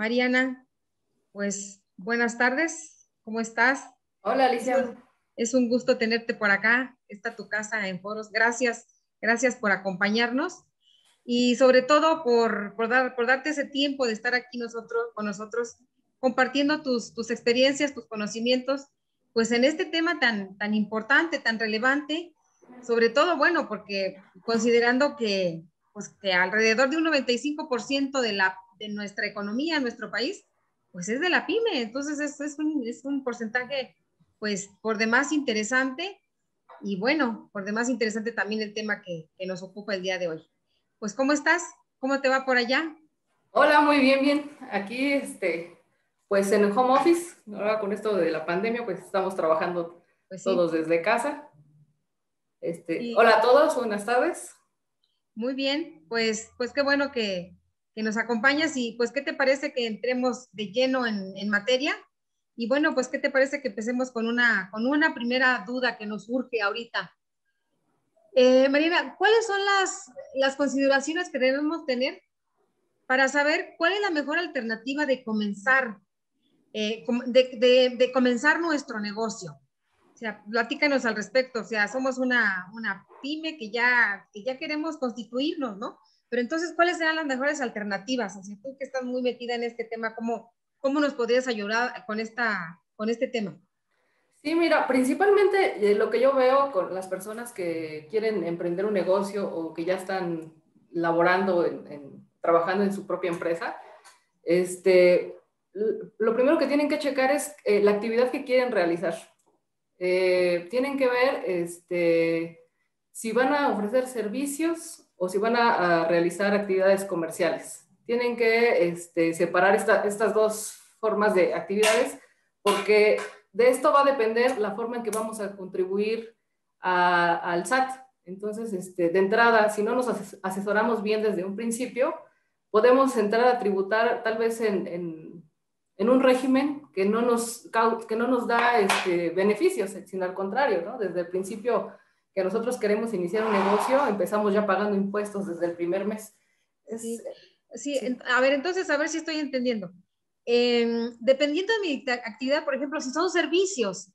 Mariana, pues buenas tardes, ¿cómo estás? Hola, Es Alicia. un, es un gusto tenerte por acá, está tu casa en Foros. Gracias por acompañarnos y sobre todo por darte ese tiempo de estar aquí con nosotros, compartiendo tus experiencias, tus conocimientos, pues en este tema tan importante, tan relevante, sobre todo, bueno, porque considerando que alrededor de un 95% de nuestra economía, nuestro país, pues es de la pyme, entonces es un porcentaje, pues, por demás interesante, y bueno, por demás interesante también el tema que nos ocupa el día de hoy. Pues, ¿cómo estás? ¿Cómo te va por allá? Hola, muy bien, bien. Aquí, pues en el home office, ahora con esto de la pandemia, pues estamos trabajando Pues sí, todos desde casa. y Hola a todos, buenas tardes. muy bien, pues qué bueno que nos acompañas y pues, ¿qué te parece que entremos de lleno en materia? Y bueno, pues, ¿qué te parece que empecemos con una primera duda que nos surge ahorita? Marina, ¿cuáles son las consideraciones que debemos tener para saber cuál es la mejor alternativa de comenzar, de comenzar nuestro negocio? O sea, platícanos al respecto. O sea, somos una pyme que ya queremos constituirnos, ¿no? Pero entonces, ¿cuáles serán las mejores alternativas? O sea, tú que estás muy metida en este tema, ¿cómo nos podrías ayudar con este tema? Sí, mira, principalmente lo que yo veo con las personas que quieren emprender un negocio o que ya están laborando, trabajando en su propia empresa, lo primero que tienen que checar es la actividad que quieren realizar. Tienen que ver si van a ofrecer servicios o si van a realizar actividades comerciales. Tienen que separar estas dos formas de actividades porque de esto va a depender la forma en que vamos a contribuir al SAT. Entonces, de entrada, si no nos asesoramos bien desde un principio, podemos entrar a tributar tal vez en un régimen que no nos da beneficios, sino al contrario, ¿no? Desde el principio que nosotros queremos iniciar un negocio, empezamos ya pagando impuestos desde el primer mes. Es, Sí, sí, sí, a ver, entonces, a ver si estoy entendiendo. Dependiendo de mi actividad, por ejemplo, si son servicios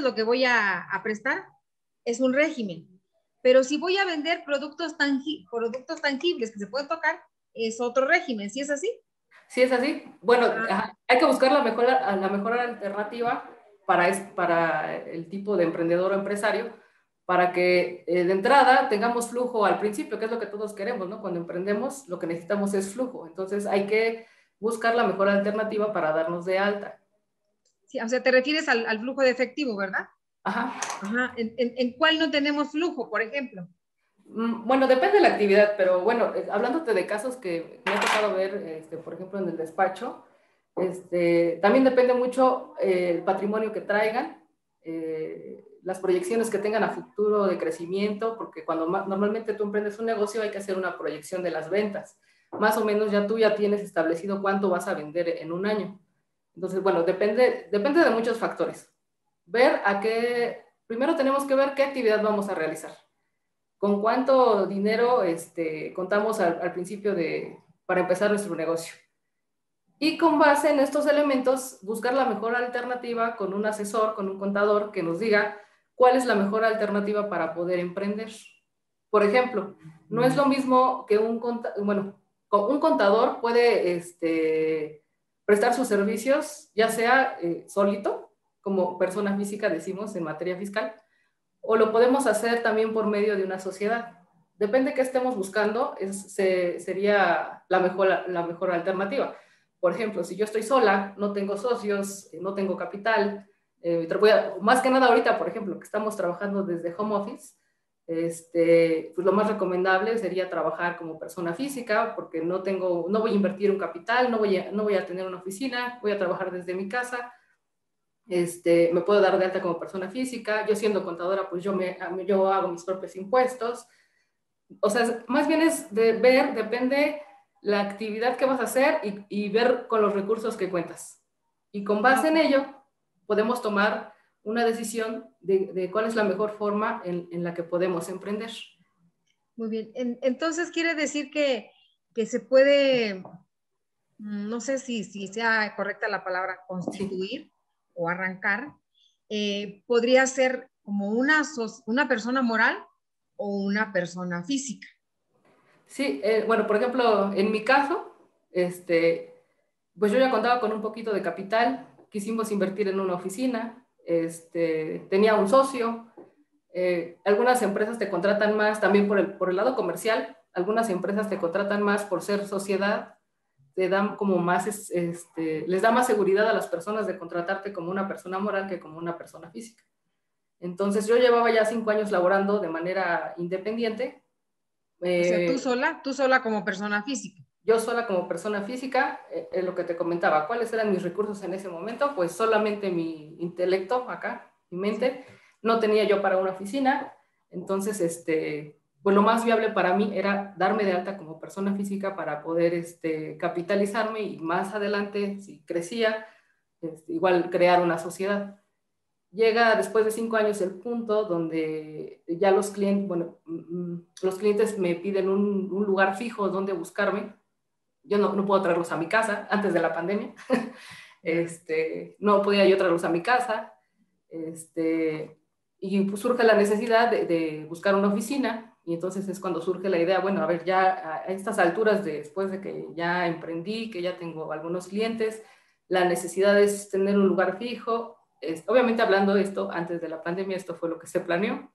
lo que voy a prestar, es un régimen. Pero si voy a vender productos tangibles que se pueden tocar, es otro régimen, ¿sí es así? sí es así. Bueno, Ah, ajá, hay que buscar la mejor alternativa para el tipo de emprendedor o empresario, para que de entrada tengamos flujo al principio, que es lo que todos queremos, ¿no? Cuando emprendemos, lo que necesitamos es flujo. Entonces hay que buscar la mejor alternativa para darnos de alta. sí, o sea, te refieres al flujo de efectivo, ¿verdad? Ajá. Ajá. ¿En cuál no tenemos flujo, por ejemplo? Bueno, depende de la actividad, pero bueno, hablándote de casos que me ha tocado ver, por ejemplo, en el despacho, también depende mucho el patrimonio que traigan, las proyecciones que tengan a futuro de crecimiento, porque cuando normalmente tú emprendes un negocio hay que hacer una proyección de las ventas. Más o menos ya tú ya tienes establecido cuánto vas a vender en un año. Entonces, bueno, depende de muchos factores. Primero tenemos que ver qué actividad vamos a realizar, con cuánto dinero contamos al principio para empezar nuestro negocio. Y con base en estos elementos, buscar la mejor alternativa con un asesor, con un contador que nos diga cuál es la mejor alternativa para poder emprender. Por ejemplo, no es lo mismo que un contador puede prestar sus servicios, ya sea solito, como persona física, decimos en materia fiscal, o lo podemos hacer también por medio de una sociedad. Depende de qué estemos buscando, sería la mejor alternativa. Por ejemplo, si yo estoy sola, no tengo socios, no tengo capital, más que nada ahorita, por ejemplo, que estamos trabajando desde home office, pues lo más recomendable sería trabajar como persona física, porque no voy a invertir un capital, no voy a tener una oficina, voy a trabajar desde mi casa. Me puedo dar de alta como persona física. Yo siendo contadora, pues yo hago mis propios impuestos. O sea, más bien es de ver, depende la actividad que vas a hacer y ver con los recursos que cuentas. Y con Ah, base en ok. ello, podemos tomar una decisión de cuál es la mejor forma en la que podemos emprender. Muy bien. Entonces quiere decir que se puede, no sé si sea correcta la palabra Sí. constituir o arrancar, podría ser como una persona moral o una persona física. Sí, bueno, por ejemplo, en mi caso, pues yo ya contaba con un poquito de capital, quisimos invertir en una oficina, tenía un socio, algunas empresas te contratan más también por el lado comercial, algunas empresas te contratan más por ser sociedad, te dan como más, les da más seguridad a las personas de contratarte como una persona moral que como una persona física. Entonces yo llevaba ya 5 años laborando de manera independiente. O sea, eh, tú sola como persona física. yo sola como persona física, es lo que te comentaba, ¿cuáles eran mis recursos en ese momento? Pues solamente mi intelecto acá, mi Sí. mente, no tenía yo para una oficina, entonces, pues lo más viable para mí era darme de alta como persona física para poder capitalizarme y más adelante, si crecía, igual crear una sociedad. Llega después de 5 años el punto donde ya los clientes, bueno, los clientes me piden un lugar fijo donde buscarme. Yo no puedo traerlos a mi casa antes de la pandemia. Ya. No podía yo traerlos a mi casa. Y pues surge la necesidad de buscar una oficina y entonces es cuando surge la idea, bueno, a ver, ya a estas alturas, después de que ya emprendí, que ya tengo algunos clientes, la necesidad es tener un lugar fijo. Obviamente hablando de esto antes de la pandemia, esto fue lo que se planeó.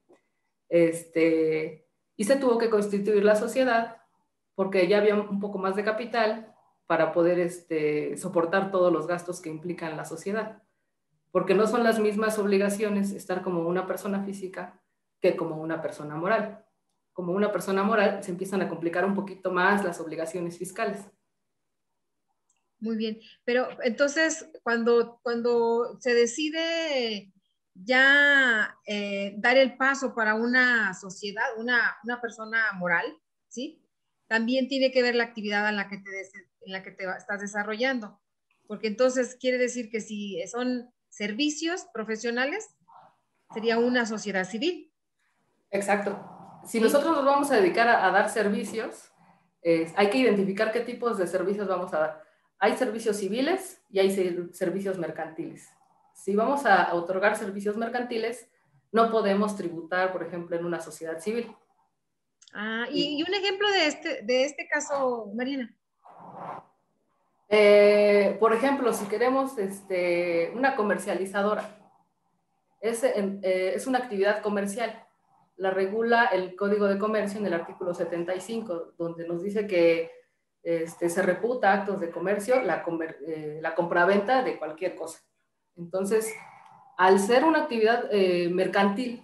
Y se tuvo que constituir la sociedad porque ya había un poco más de capital para poder soportar todos los gastos que implican la sociedad. Porque no son las mismas obligaciones estar como una persona física que como una persona moral. Como una persona moral se empiezan a complicar un poquito más las obligaciones fiscales. Muy bien. Pero entonces, cuando se decide ya dar el paso para una sociedad, una persona moral, ¿sí? También tiene que ver la actividad en la que te estás desarrollando. Porque entonces quiere decir que si son servicios profesionales, sería una sociedad civil, Exacto. Si ¿sí? nosotros nos vamos a dedicar a dar servicios, hay que identificar qué tipos de servicios vamos a dar. Hay servicios civiles y hay servicios mercantiles. Si vamos a otorgar servicios mercantiles, no podemos tributar, por ejemplo, en una sociedad civil. Ah, Y, y un ejemplo de este caso, Mariana. por ejemplo, si queremos una comercializadora, es una actividad comercial. La regula el Código de Comercio en el artículo 75, donde nos dice que se reputa actos de comercio la compraventa de cualquier cosa. Entonces, al ser una actividad mercantil,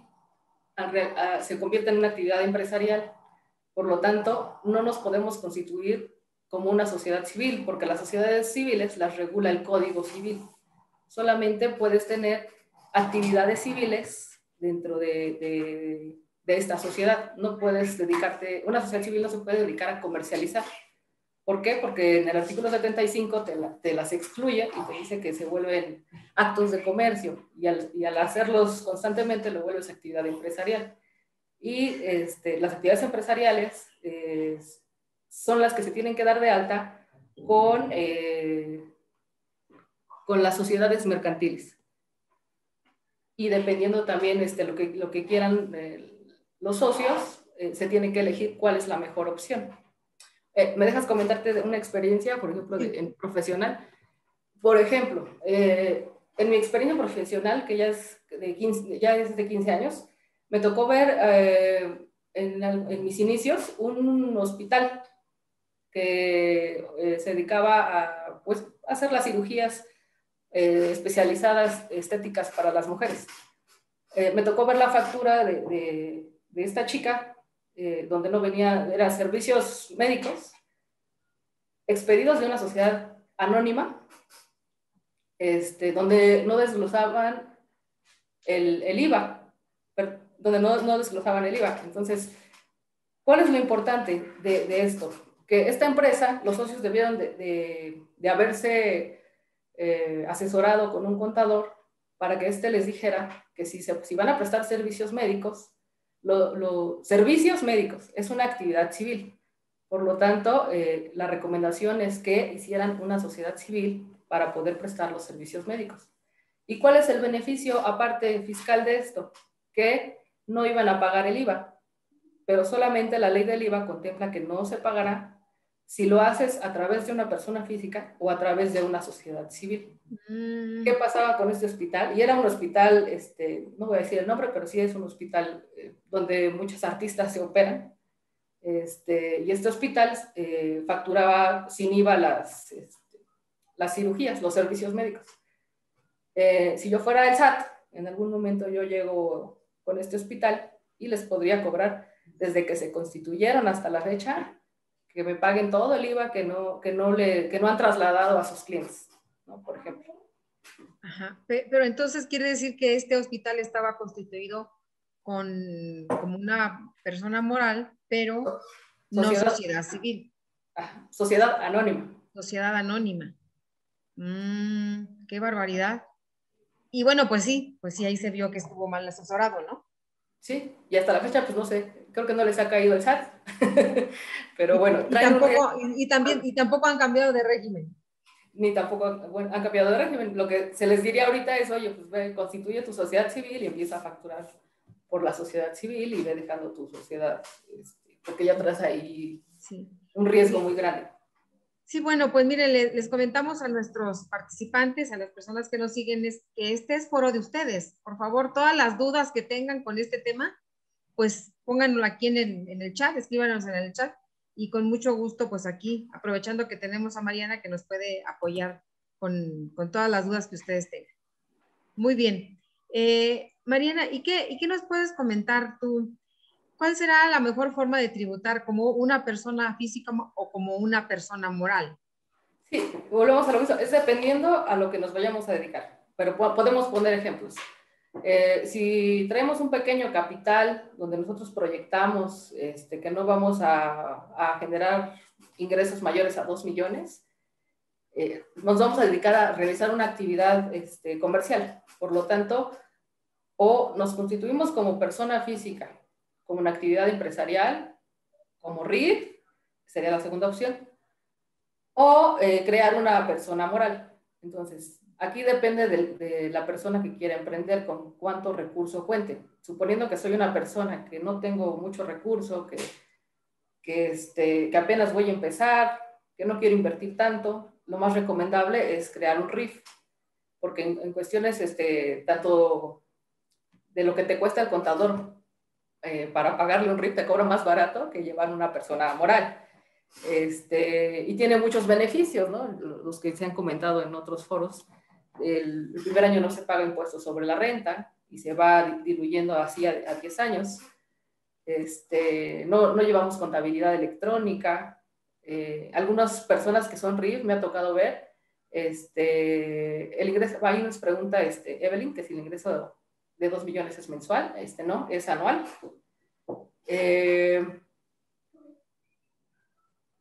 se convierte en una actividad empresarial. Por lo tanto, no nos podemos constituir como una sociedad civil, porque las sociedades civiles las regula el Código Civil. Solamente puedes tener actividades civiles dentro de esta sociedad. No puedes dedicarte, una sociedad civil no se puede dedicar a comercializar. ¿Por qué? Porque en el artículo 75 te las excluye y te dice que se vuelven actos de comercio y al hacerlos constantemente lo vuelves actividad empresarial. Y las actividades empresariales son las que se tienen que dar de alta con, con las sociedades mercantiles. Y dependiendo también lo que quieran los socios, se tiene que elegir cuál es la mejor opción. ¿Me dejas comentarte de una experiencia, por ejemplo, Sí. en profesional? Por ejemplo, en mi experiencia profesional, que ya es de 15 años, me tocó ver en mis inicios un hospital que se dedicaba a, pues, a hacer las cirugías especializadas estéticas para las mujeres. Me tocó ver la factura de esta chica, donde no venía, eran servicios médicos expedidos de una sociedad anónima, donde no desglosaban el IVA, donde no desglosaban el IVA. Entonces, ¿cuál es lo importante de esto? Que esta empresa, los socios debieron de haberse asesorado con un contador para que éste les dijera que si van a prestar servicios médicos, servicios médicos es una actividad civil. Por lo tanto, la recomendación es que hicieran una sociedad civil para poder prestar los servicios médicos. ¿Y cuál es el beneficio aparte fiscal de esto? Que no iban a pagar el IVA, pero solamente la ley del IVA contempla que no se pagará si lo haces a través de una persona física o a través de una sociedad civil. ¿Qué pasaba con este hospital? Y era un hospital, no voy a decir el nombre, pero sí es un hospital donde muchos artistas se operan. Y este hospital facturaba sin IVA las cirugías, los servicios médicos. Si yo fuera el SAT, en algún momento yo llego con este hospital y les podría cobrar desde que se constituyeron hasta la fecha, que me paguen todo el IVA que no han trasladado a sus clientes, ¿no? Por ejemplo. Ajá. Pero entonces quiere decir que este hospital estaba constituido como una persona moral, pero no sociedad civil. Sociedad anónima. Sociedad anónima. Qué barbaridad. Y bueno, pues sí, ahí se vio que estuvo mal asesorado, ¿no? Sí, y hasta la fecha, pues no sé, creo que no les ha caído el SAT. Pero bueno, y tampoco han cambiado de régimen. Ni tampoco han cambiado de régimen. Lo que se les diría ahorita es, oye, pues ve, constituye tu sociedad civil y empieza a facturar por la sociedad civil y ve dejando tu sociedad, porque ya traes ahí un riesgo muy grande. Sí, bueno, pues miren, les comentamos a nuestros participantes, a las personas que nos siguen, que este es foro de ustedes. Por favor, todas las dudas que tengan con este tema, pues pónganlo aquí en el chat, escríbanos en el chat y con mucho gusto, pues aquí, aprovechando que tenemos a Mariana que nos puede apoyar con todas las dudas que ustedes tengan. Muy bien. Mariana, ¿y qué nos puedes comentar tú? ¿Cuál será la mejor forma de tributar, como una persona física o como una persona moral? Sí, volvemos a lo mismo, es dependiendo a lo que nos vayamos a dedicar, pero podemos poner ejemplos. Si traemos un pequeño capital donde nosotros proyectamos que no vamos a generar ingresos mayores a 2 millones, nos vamos a dedicar a realizar una actividad comercial. Por lo tanto, o nos constituimos como persona física, como una actividad empresarial, como RIF, sería la segunda opción, o crear una persona moral. Entonces, aquí depende de la persona que quiera emprender, con cuánto recurso cuente. Suponiendo que soy una persona que no tengo mucho recurso, que apenas voy a empezar, que no quiero invertir tanto, lo más recomendable es crear un RIF, porque en cuestiones tanto de lo que te cuesta el contador para pagarle un RIF, te cobra más barato que llevar una persona moral. Y tiene muchos beneficios, ¿no? Los que se han comentado en otros foros. El primer año no se paga impuestos sobre la renta y se va diluyendo así a 10 años. No llevamos contabilidad electrónica. Algunas personas que son RIF me ha tocado ver, el ingreso, ahí nos pregunta Evelyn, que si el ingreso de 2 millones es mensual, no, es anual.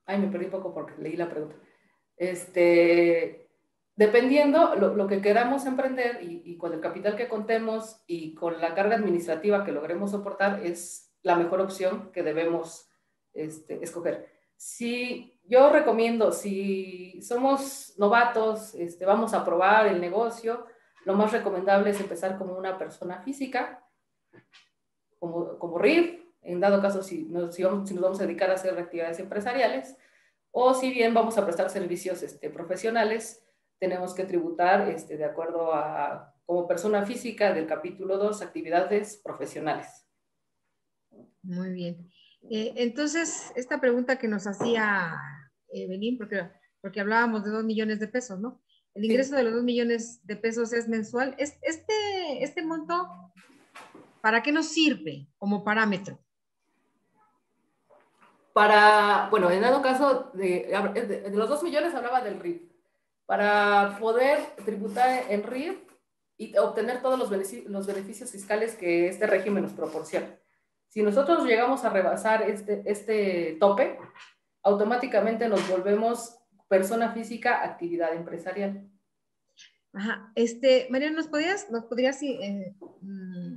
Me perdí un poco porque leí la pregunta. Dependiendo lo que queramos emprender y con el capital que contemos y con la carga administrativa que logremos soportar, es la mejor opción que debemos escoger. Yo recomiendo, si somos novatos, vamos a probar el negocio, lo más recomendable es empezar como una persona física, como RIF, en dado caso si nos vamos a dedicar a hacer actividades empresariales, o si bien vamos a prestar servicios profesionales, tenemos que tributar de acuerdo a, como persona física del capítulo 2, actividades profesionales. Muy bien. Entonces, esta pregunta que nos hacía Evelyn, porque hablábamos de 2 millones de pesos, ¿no? El ingreso de los 2 millones de pesos es mensual. Este monto, ¿para qué nos sirve como parámetro? Bueno, en dado caso, de los 2 millones hablaba del RIF. Para poder tributar en RIF y obtener todos los beneficios fiscales que este régimen nos proporciona. Si nosotros llegamos a rebasar este tope, automáticamente nos volvemos persona física, actividad empresarial. Ajá. Mariana, ¿nos podrías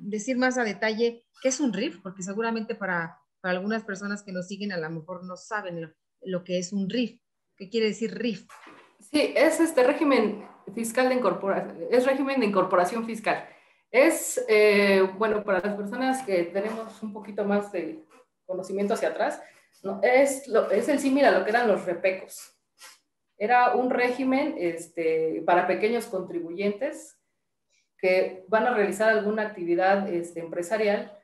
decir más a detalle qué es un RIF? Porque seguramente para para algunas personas que nos siguen a lo mejor no saben lo que es un RIF. ¿Qué quiere decir RIF? Sí, es régimen fiscal de incorporación, es régimen de incorporación fiscal. Es, bueno, para las personas que tenemos un poquito más de conocimiento hacia atrás, ¿no? Es el símil a lo que eran los repecos. Era un régimen para pequeños contribuyentes que van a realizar alguna actividad empresarial,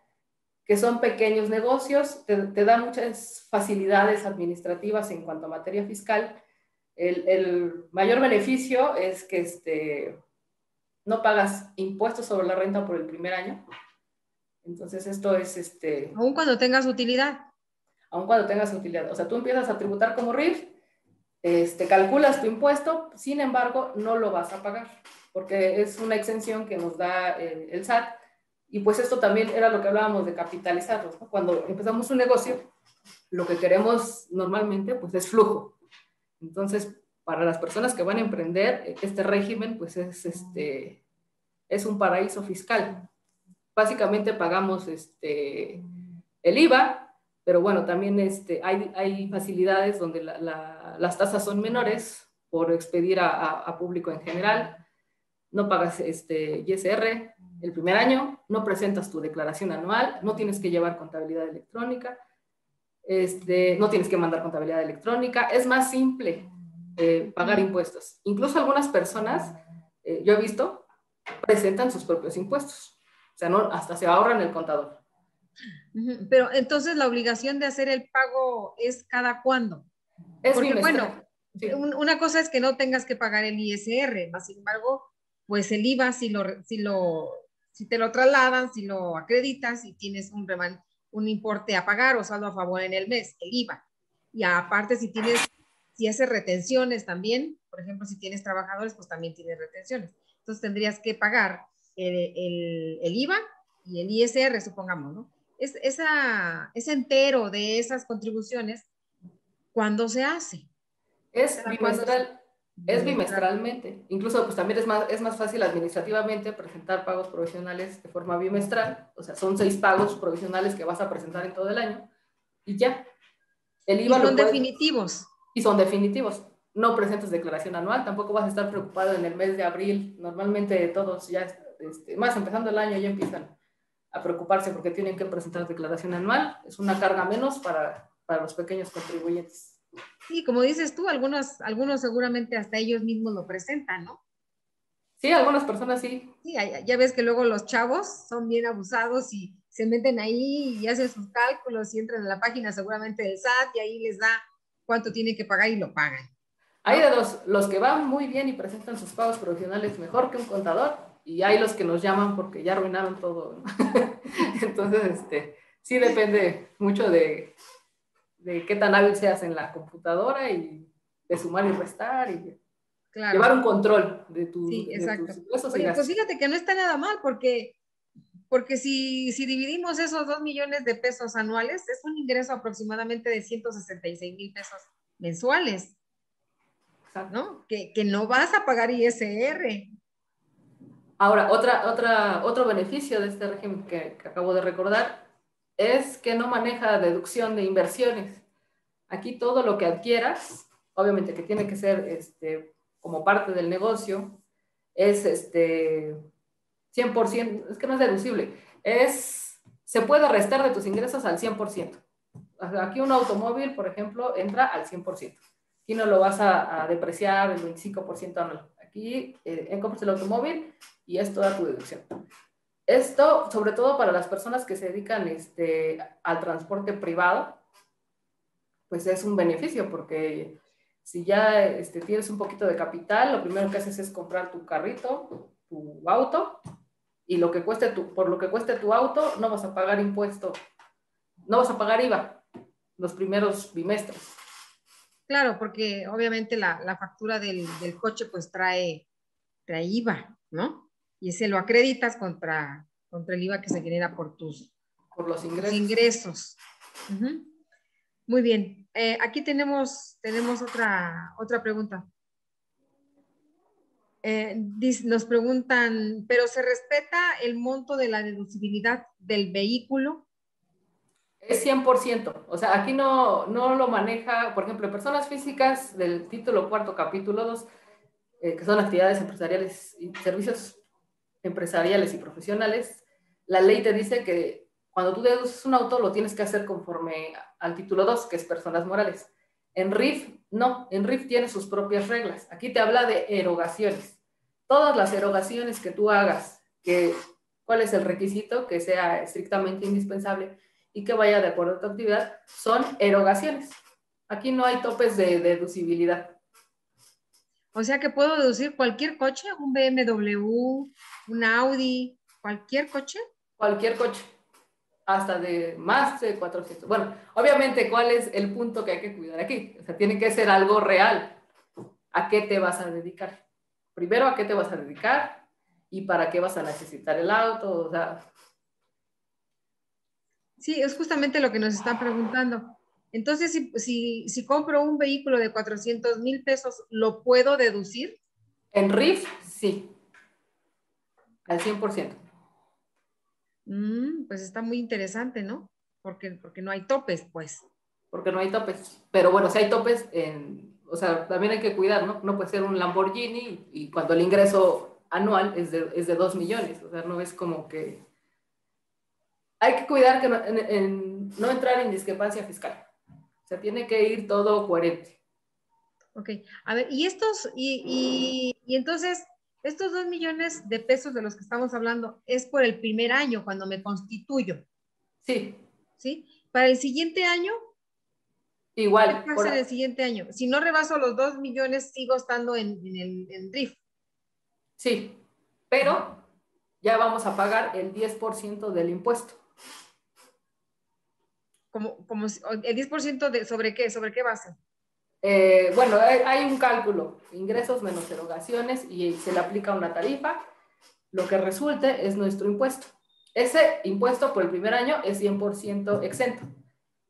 que son pequeños negocios, te da muchas facilidades administrativas en cuanto a materia fiscal. El mayor beneficio es que no pagas impuestos sobre la renta por el primer año. Entonces esto es Aún cuando tengas utilidad. aun cuando tengas utilidad. O sea, tú empiezas a tributar como RIF, calculas tu impuesto, sin embargo, no lo vas a pagar, porque es una exención que nos da el SAT. Y pues esto también era lo que hablábamos de capitalizarlos, ¿no? Cuando empezamos un negocio, lo que queremos normalmente pues es flujo. Entonces, para las personas que van a emprender, este régimen pues es un paraíso fiscal. Básicamente pagamos el IVA, pero bueno, también hay facilidades donde las tasas son menores por expedir a público en general. No pagas ISR el primer año, no presentas tu declaración anual, no tienes que llevar contabilidad electrónica, no tienes que mandar contabilidad electrónica, es más simple pagar impuestos. Incluso algunas personas, yo he visto, presentan sus propios impuestos. O sea, no, hasta se ahorran el contador. Pero entonces la obligación de hacer el pago es cada cuándo. Es Porque bueno, sí. Una cosa es que no tengas que pagar el ISR, más sin embargo, pues el IVA si te lo trasladan, si lo acreditas y tienes un importe a pagar o saldo a favor en el mes, el IVA. Y aparte si haces retenciones también, por ejemplo, si tienes trabajadores, pues también tienes retenciones. Entonces tendrías que pagar el IVA y el ISR, supongamos, ¿no? Ese entero de esas contribuciones, ¿cuándo se hace? Es bimestral, es bimestralmente. Incluso pues también es más fácil administrativamente presentar pagos provisionales de forma bimestral. O sea, son 6 pagos provisionales que vas a presentar en todo el año y ya. El IVA y son definitivos. Y son definitivos. No presentas declaración anual, tampoco vas a estar preocupado en el mes de abril. Normalmente todos ya, más empezando el año, ya empiezan a preocuparse porque tienen que presentar declaración anual. Es una carga menos para los pequeños contribuyentes. Sí, como dices tú, algunos seguramente hasta ellos mismos lo presentan, ¿no? Sí, algunas personas sí. Sí, ya ves que luego los chavos son bien abusados y se meten ahí y hacen sus cálculos y entran a la página seguramente del SAT y ahí les da cuánto tienen que pagar y lo pagan, ¿no? Hay de dos, los que van muy bien y presentan sus pagos profesionales mejor que un contador, y hay los que nos llaman porque ya arruinaron todo, ¿no? Entonces, sí depende mucho de qué tan hábil seas en la computadora y de sumar y restar y claro, llevar un control de tus ingresos. Oye, pues fíjate que no está nada mal porque si dividimos esos 2 millones de pesos anuales, es un ingreso aproximadamente de 166,000 pesos mensuales, ¿no? Que no vas a pagar ISR. Ahora, otro beneficio de este régimen que acabo de recordar es que no maneja deducción de inversiones. Aquí todo lo que adquieras, obviamente que tiene que ser como parte del negocio, es 100%, es que no es deducible, se puede restar de tus ingresos al 100%. Aquí un automóvil, por ejemplo, entra al 100%. Aquí no lo vas a depreciar el 25% anual. Aquí compras el automóvil y es toda tu deducción. Esto, sobre todo para las personas que se dedican al transporte privado, pues es un beneficio porque si ya tienes un poquito de capital, lo primero que haces es comprar tu carrito, tu auto, y por lo que cueste tu auto, no vas a pagar impuesto, no vas a pagar IVA los primeros bimestres. Claro, porque obviamente la factura del coche pues trae IVA, ¿no? Y ese lo acreditas contra el IVA que se genera por los ingresos. ingresos. Muy bien. Aquí tenemos otra pregunta. Nos preguntan, ¿pero se respeta el monto de la deducibilidad del vehículo? Es 100%. O sea, aquí no lo maneja, por ejemplo, personas físicas del título cuarto, capítulo 2, que son actividades empresariales y servicios empresariales y profesionales. La ley te dice que cuando tú deduces un auto lo tienes que hacer conforme al título 2, que es personas morales. En RIF, no, en RIF tiene sus propias reglas. Aquí te habla de erogaciones. Todas las erogaciones que tú hagas, cuál es el requisito, que sea estrictamente indispensable y que vaya de acuerdo a tu actividad, son erogaciones. Aquí no hay topes de deducibilidad. O sea que puedo deducir cualquier coche, un BMW, un Audi, cualquier coche. Cualquier coche, hasta de más de 400. Bueno, obviamente, ¿cuál es el punto que hay que cuidar aquí? O sea, tiene que ser algo real. ¿A qué te vas a dedicar? Primero, ¿a qué te vas a dedicar? ¿Y para qué vas a necesitar el auto? O sea, Sí, es justamente lo que nos están preguntando. Entonces, si compro un vehículo de 400,000 pesos, ¿lo puedo deducir? en RIF, sí, al 100%. Pues está muy interesante, ¿no? Porque no hay topes, pues. Porque no hay topes. Pero bueno, si hay topes, o sea, también hay que cuidar, ¿no? No puede ser un Lamborghini y cuando el ingreso anual es de 2 millones. O sea, no es como que... Hay que cuidar que no entrar en discrepancia fiscal. O sea, tiene que ir todo coherente. Ok, a ver, y entonces, estos 2 millones de pesos de los que estamos hablando es por el primer año, cuando me constituyo, Sí, ¿sí? Para el siguiente año, ¿qué igual, pasa en el siguiente año? Si no rebaso los 2 millones, sigo estando en DRIF. sí, pero ya vamos a pagar el 10% del impuesto. El 10% ¿sobre qué base? Bueno, hay un cálculo, ingresos menos erogaciones, y se le aplica una tarifa. Lo que resulte es nuestro impuesto. Ese impuesto por el primer año es 100% exento.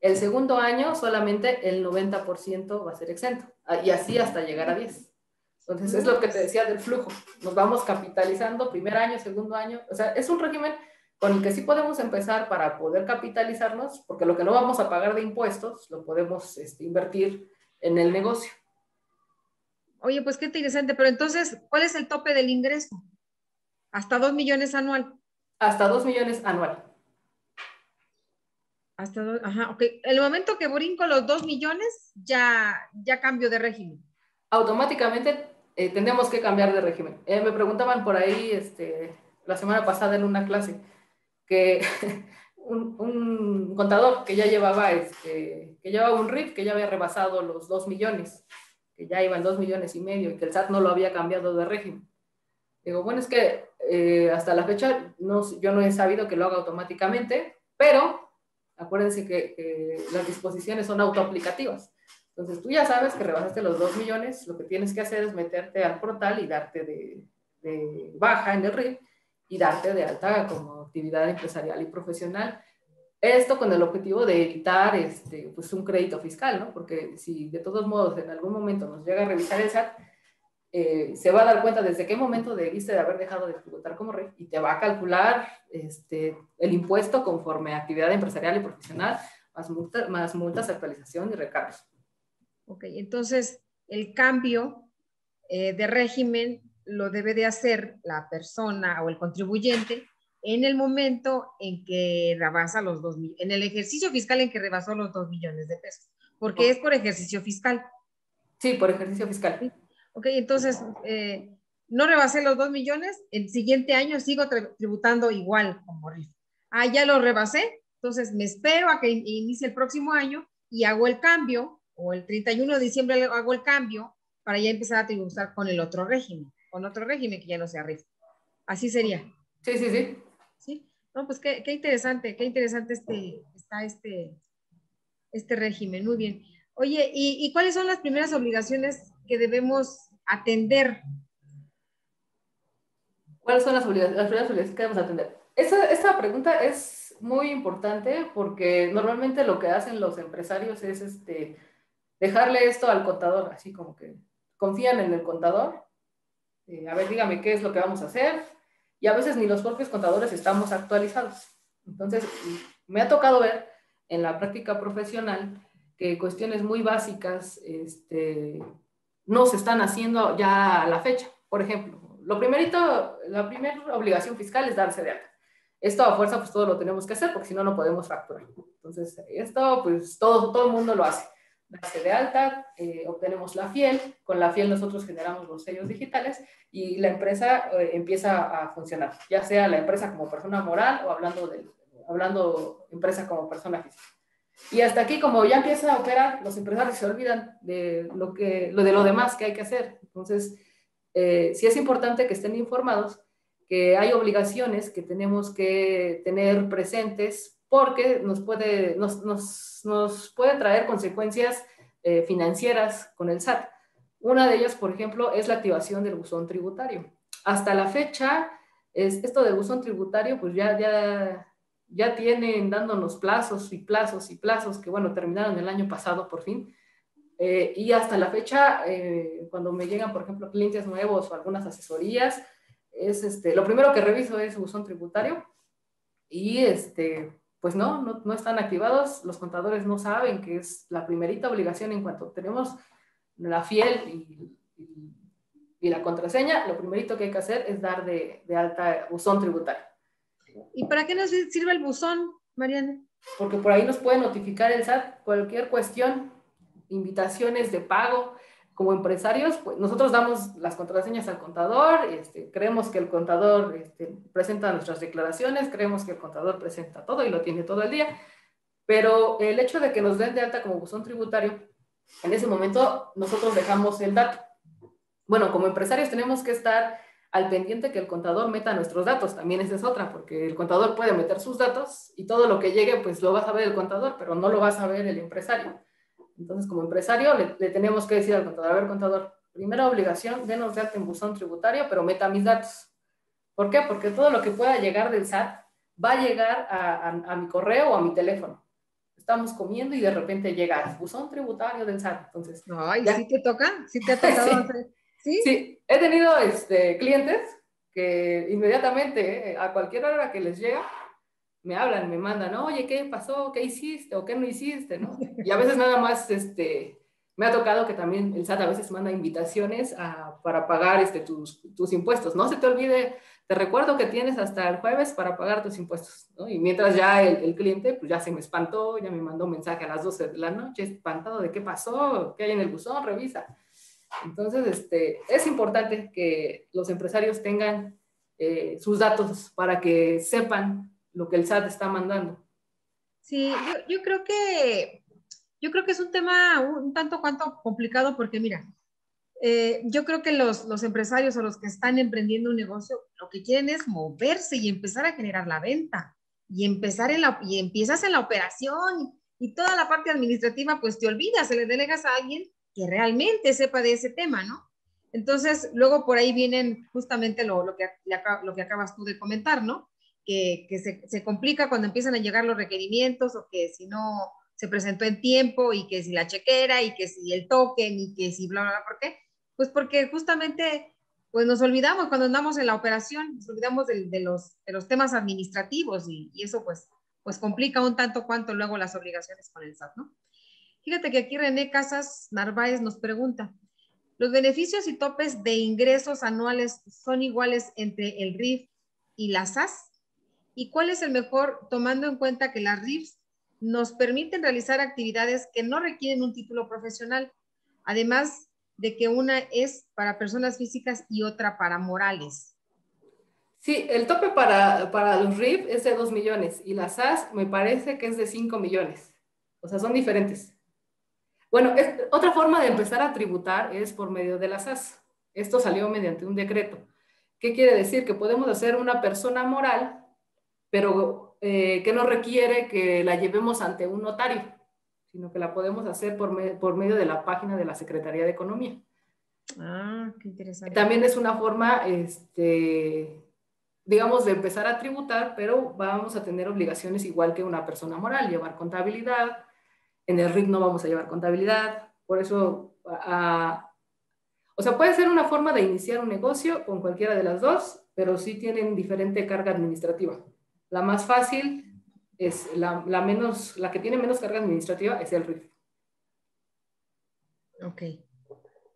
El segundo año solamente el 90% va a ser exento. Y así hasta llegar a 10. Entonces es lo que te decía del flujo. Nos vamos capitalizando primer año, segundo año. O sea, es un régimen con el que sí podemos empezar para poder capitalizarnos, porque lo que no vamos a pagar de impuestos lo podemos invertir en el negocio. Oye, pues qué interesante, pero entonces, ¿cuál es el tope del ingreso? Hasta 2 millones anual. Hasta 2 millones anual. Ajá, ok. El momento que brinco los 2 millones, ya cambio de régimen. Automáticamente tenemos que cambiar de régimen. Me preguntaban por ahí la semana pasada en una clase que un contador que ya llevaba, que llevaba un RIF que ya había rebasado los 2 millones, que ya iban 2 millones y medio y que el SAT no lo había cambiado de régimen. Digo, bueno, es que hasta la fecha yo no he sabido que lo haga automáticamente, pero acuérdense que las disposiciones son autoaplicativas. Entonces tú ya sabes que rebasaste los 2 millones, lo que tienes que hacer es meterte al portal y darte de baja en el RIF y darte de alta como actividad empresarial y profesional. Esto con el objetivo de evitar pues un crédito fiscal, ¿no? Porque si de todos modos en algún momento nos llega a revisar el SAT, se va a dar cuenta desde qué momento debiste de haber dejado de tributar como RIF y te va a calcular el impuesto conforme a actividad empresarial y profesional, más multas, actualización y recargos. Ok, entonces el cambio de régimen lo debe de hacer la persona o el contribuyente en el momento en que rebasa los 2 millones, en el ejercicio fiscal en que rebasó los 2 millones de pesos, porque es por ejercicio fiscal. Sí, por ejercicio fiscal. ¿Sí? Ok, entonces no rebasé los 2 millones, el siguiente año sigo tributando igual como RIF. Ah, ya lo rebasé, entonces me espero a que inicie el próximo año y hago el cambio, o el 31 de diciembre hago el cambio para ya empezar a tributar con el otro régimen, con otro régimen que ya no sea RIF. Así sería. Sí, sí, sí. ¿Sí? No, pues qué interesante está este régimen. Muy bien. Oye, ¿y cuáles son las primeras obligaciones que debemos atender? ¿Cuáles son las primeras obligaciones que debemos atender? Esta pregunta es muy importante porque normalmente lo que hacen los empresarios es dejarle esto al contador, así como que confían en el contador. A ver, dígame qué es lo que vamos a hacer. Y a veces ni los propios contadores estamos actualizados. Entonces, me ha tocado ver en la práctica profesional que cuestiones muy básicas no se están haciendo ya a la fecha. Por ejemplo, la primera obligación fiscal es darse de alta. Esto a fuerza pues todo lo tenemos que hacer porque si no, no podemos facturar. Entonces, esto pues todo el mundo lo hace. Darse de alta, obtenemos la FIEL, con la FIEL nosotros generamos los sellos digitales y la empresa empieza a funcionar, ya sea la empresa como persona moral o hablando empresa como persona física. Y hasta aquí, como ya empieza a operar, los empresarios se olvidan de lo demás que hay que hacer. Entonces, sí es importante que estén informados que hay obligaciones que tenemos que tener presentes porque nos puede traer consecuencias financieras con el SAT. Una de ellas, por ejemplo, es la activación del buzón tributario. Hasta la fecha, esto del buzón tributario, pues ya tienen dándonos plazos y plazos y plazos que, bueno, terminaron el año pasado por fin. Y hasta la fecha, cuando me llegan, por ejemplo, clientes nuevos o algunas asesorías, lo primero que reviso es buzón tributario y pues no están activados. Los contadores no saben que es la primerita obligación en cuanto tenemos la FIEL y la contraseña. Lo primerito que hay que hacer es dar de alta buzón tributario. ¿Y para qué nos sirve el buzón, Mariana? Porque por ahí nos puede notificar el SAT cualquier cuestión, invitaciones de pago. Como empresarios, pues nosotros damos las contraseñas al contador, creemos que el contador presenta nuestras declaraciones, creemos que el contador presenta todo y lo tiene todo el día, pero el hecho de que nos den de alta como buzón tributario, en ese momento nosotros dejamos el dato. Bueno, como empresarios tenemos que estar al pendiente que el contador meta nuestros datos, también esa es otra, porque el contador puede meter sus datos y todo lo que llegue pues lo va a saber el contador, pero no lo va a saber el empresario. Entonces, como empresario, le tenemos que decir al contador, a ver, contador, primera obligación, denos de alta en buzón tributario, pero meta mis datos. ¿Por qué? Porque todo lo que pueda llegar del SAT va a llegar a mi correo o a mi teléfono. Estamos comiendo y de repente llega buzón tributario del SAT. Entonces, ay, ¿sí te toca? ¿Sí te ha tocado hacer? ¿Sí? Sí, he tenido clientes que inmediatamente, a cualquier hora que les llega, me hablan, me mandan, oye, ¿qué pasó? ¿Qué hiciste? ¿O qué no hiciste? ¿No? Y a veces nada más, me ha tocado que también el SAT a veces manda invitaciones para pagar tus impuestos. No se te olvide, te recuerdo que tienes hasta el jueves para pagar tus impuestos, ¿no? Y mientras ya el cliente, pues ya se me espantó, ya me mandó un mensaje a las 12 de la noche, espantado de qué pasó, qué hay en el buzón, revisa. Entonces, es importante que los empresarios tengan sus datos para que sepan lo que el SAT está mandando. Sí, yo creo que es un tema un tanto cuanto complicado porque mira, yo creo que los empresarios o los que están emprendiendo un negocio lo que quieren es moverse y empezar a generar la venta y empiezas en la operación y toda la parte administrativa pues te olvidas, se le delegas a alguien que realmente sepa de ese tema, ¿no? Entonces, luego por ahí vienen justamente lo que acabas tú de comentar, ¿no? Que se complica cuando empiezan a llegar los requerimientos o que si no se presentó en tiempo y que si la chequera y que si el token y que si bla, bla, bla, ¿por qué? Pues porque justamente pues nos olvidamos cuando andamos en la operación, nos olvidamos de los temas administrativos y eso pues complica un tanto cuanto luego las obligaciones con el SAT, ¿no? Fíjate que aquí René Casas Narváez nos pregunta, ¿los beneficios y topes de ingresos anuales son iguales entre el RIF y la SAS? ¿Y cuál es el mejor tomando en cuenta que las RIFs nos permiten realizar actividades que no requieren un título profesional? Además de que una es para personas físicas y otra para morales. Sí, el tope para los RIF es de 2 millones y la SAS me parece que es de 5 millones. O sea, son diferentes. Bueno, otra forma de empezar a tributar es por medio de la SAS. Esto salió mediante un decreto. ¿Qué quiere decir? Que podemos hacer una persona moral, pero que no requiere que la llevemos ante un notario, sino que la podemos hacer por medio de la página de la Secretaría de Economía. Ah, qué interesante. También es una forma, digamos, de empezar a tributar, pero vamos a tener obligaciones igual que una persona moral, llevar contabilidad. En el RIF no vamos a llevar contabilidad, por eso, o sea, puede ser una forma de iniciar un negocio con cualquiera de las dos, pero sí tienen diferente carga administrativa. La más fácil es la que tiene menos carga administrativa es el RIF. Ok.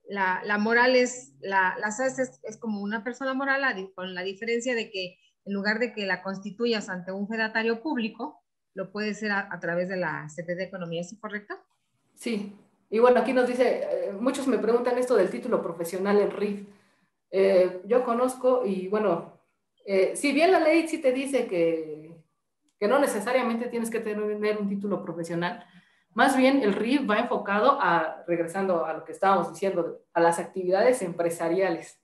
La moral es, la SAS es como una persona moral, con la diferencia de que en lugar de que la constituyas ante un fedatario público, lo puede ser a través de la CP de Economía, ¿es correcto? Sí, y bueno, aquí nos dice, muchos me preguntan esto del título profesional en RIF. Yo conozco y bueno, si bien la ley sí te dice que no necesariamente tienes que tener un título profesional, más bien el RIF va enfocado regresando a lo que estábamos diciendo, a las actividades empresariales.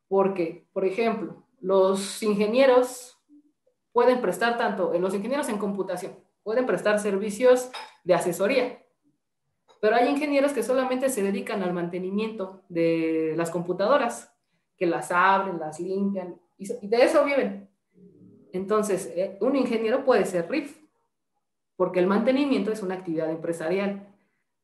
Porque, por ejemplo, los ingenieros pueden prestar los ingenieros en computación, pueden prestar servicios de asesoría, pero hay ingenieros que solamente se dedican al mantenimiento de las computadoras, que las abren, las limpian, y de eso viven. Entonces, un ingeniero puede ser RIF, porque el mantenimiento es una actividad empresarial,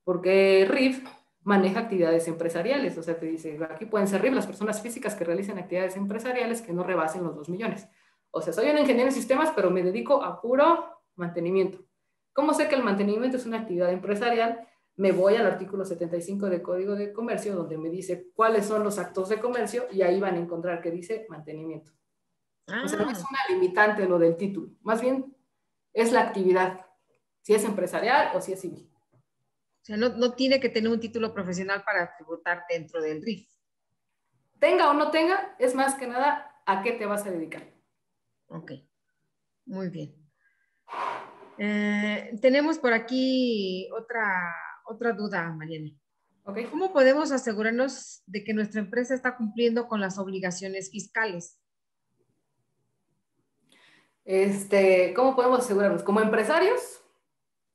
porque RIF maneja actividades empresariales, o sea, te dice, aquí pueden ser RIF las personas físicas que realicen actividades empresariales que no rebasen los 2 millones. O sea, soy un ingeniero en sistemas, pero me dedico a puro mantenimiento. ¿Cómo sé que el mantenimiento es una actividad empresarial? Me voy al artículo 75 del Código de Comercio, donde me dice cuáles son los actos de comercio, y ahí van a encontrar que dice mantenimiento. O sea, no es una limitante lo del título, más bien es la actividad, si es empresarial o si es civil. O sea, no tiene que tener un título profesional para tributar dentro del RIF. Tenga o no tenga, es más que nada a qué te vas a dedicar. Ok, muy bien. Tenemos por aquí otra duda, Mariana. Okay. ¿Cómo podemos asegurarnos de que nuestra empresa está cumpliendo con las obligaciones fiscales? ¿Cómo podemos asegurarnos? Como empresarios,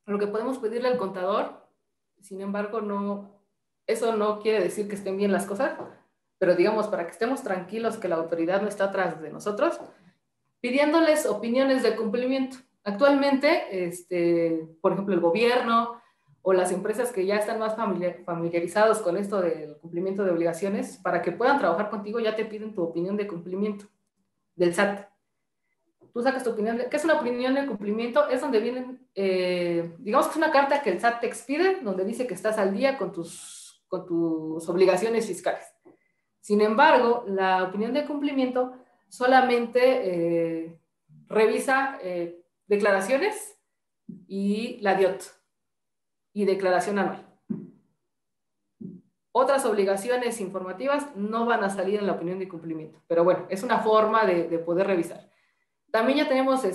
lo que podemos pedirle al contador, sin embargo, eso no quiere decir que estén bien las cosas, pero digamos, para que estemos tranquilos que la autoridad no está atrás de nosotros, pidiéndoles opiniones de cumplimiento. Actualmente, por ejemplo, el gobierno o las empresas que ya están más familiarizados con esto del cumplimiento de obligaciones, para que puedan trabajar contigo, ya te piden tu opinión de cumplimiento del SAT. Tú sacas tu opinión. ¿Qué es una opinión de cumplimiento? Es donde vienen, digamos que es una carta que el SAT te expide, donde dice que estás al día con tus obligaciones fiscales. Sin embargo, la opinión de cumplimiento solamente revisa declaraciones y la DIOT y declaración anual. Otras obligaciones informativas no van a salir en la opinión de cumplimiento, pero bueno, es una forma de poder revisar. También ya tenemos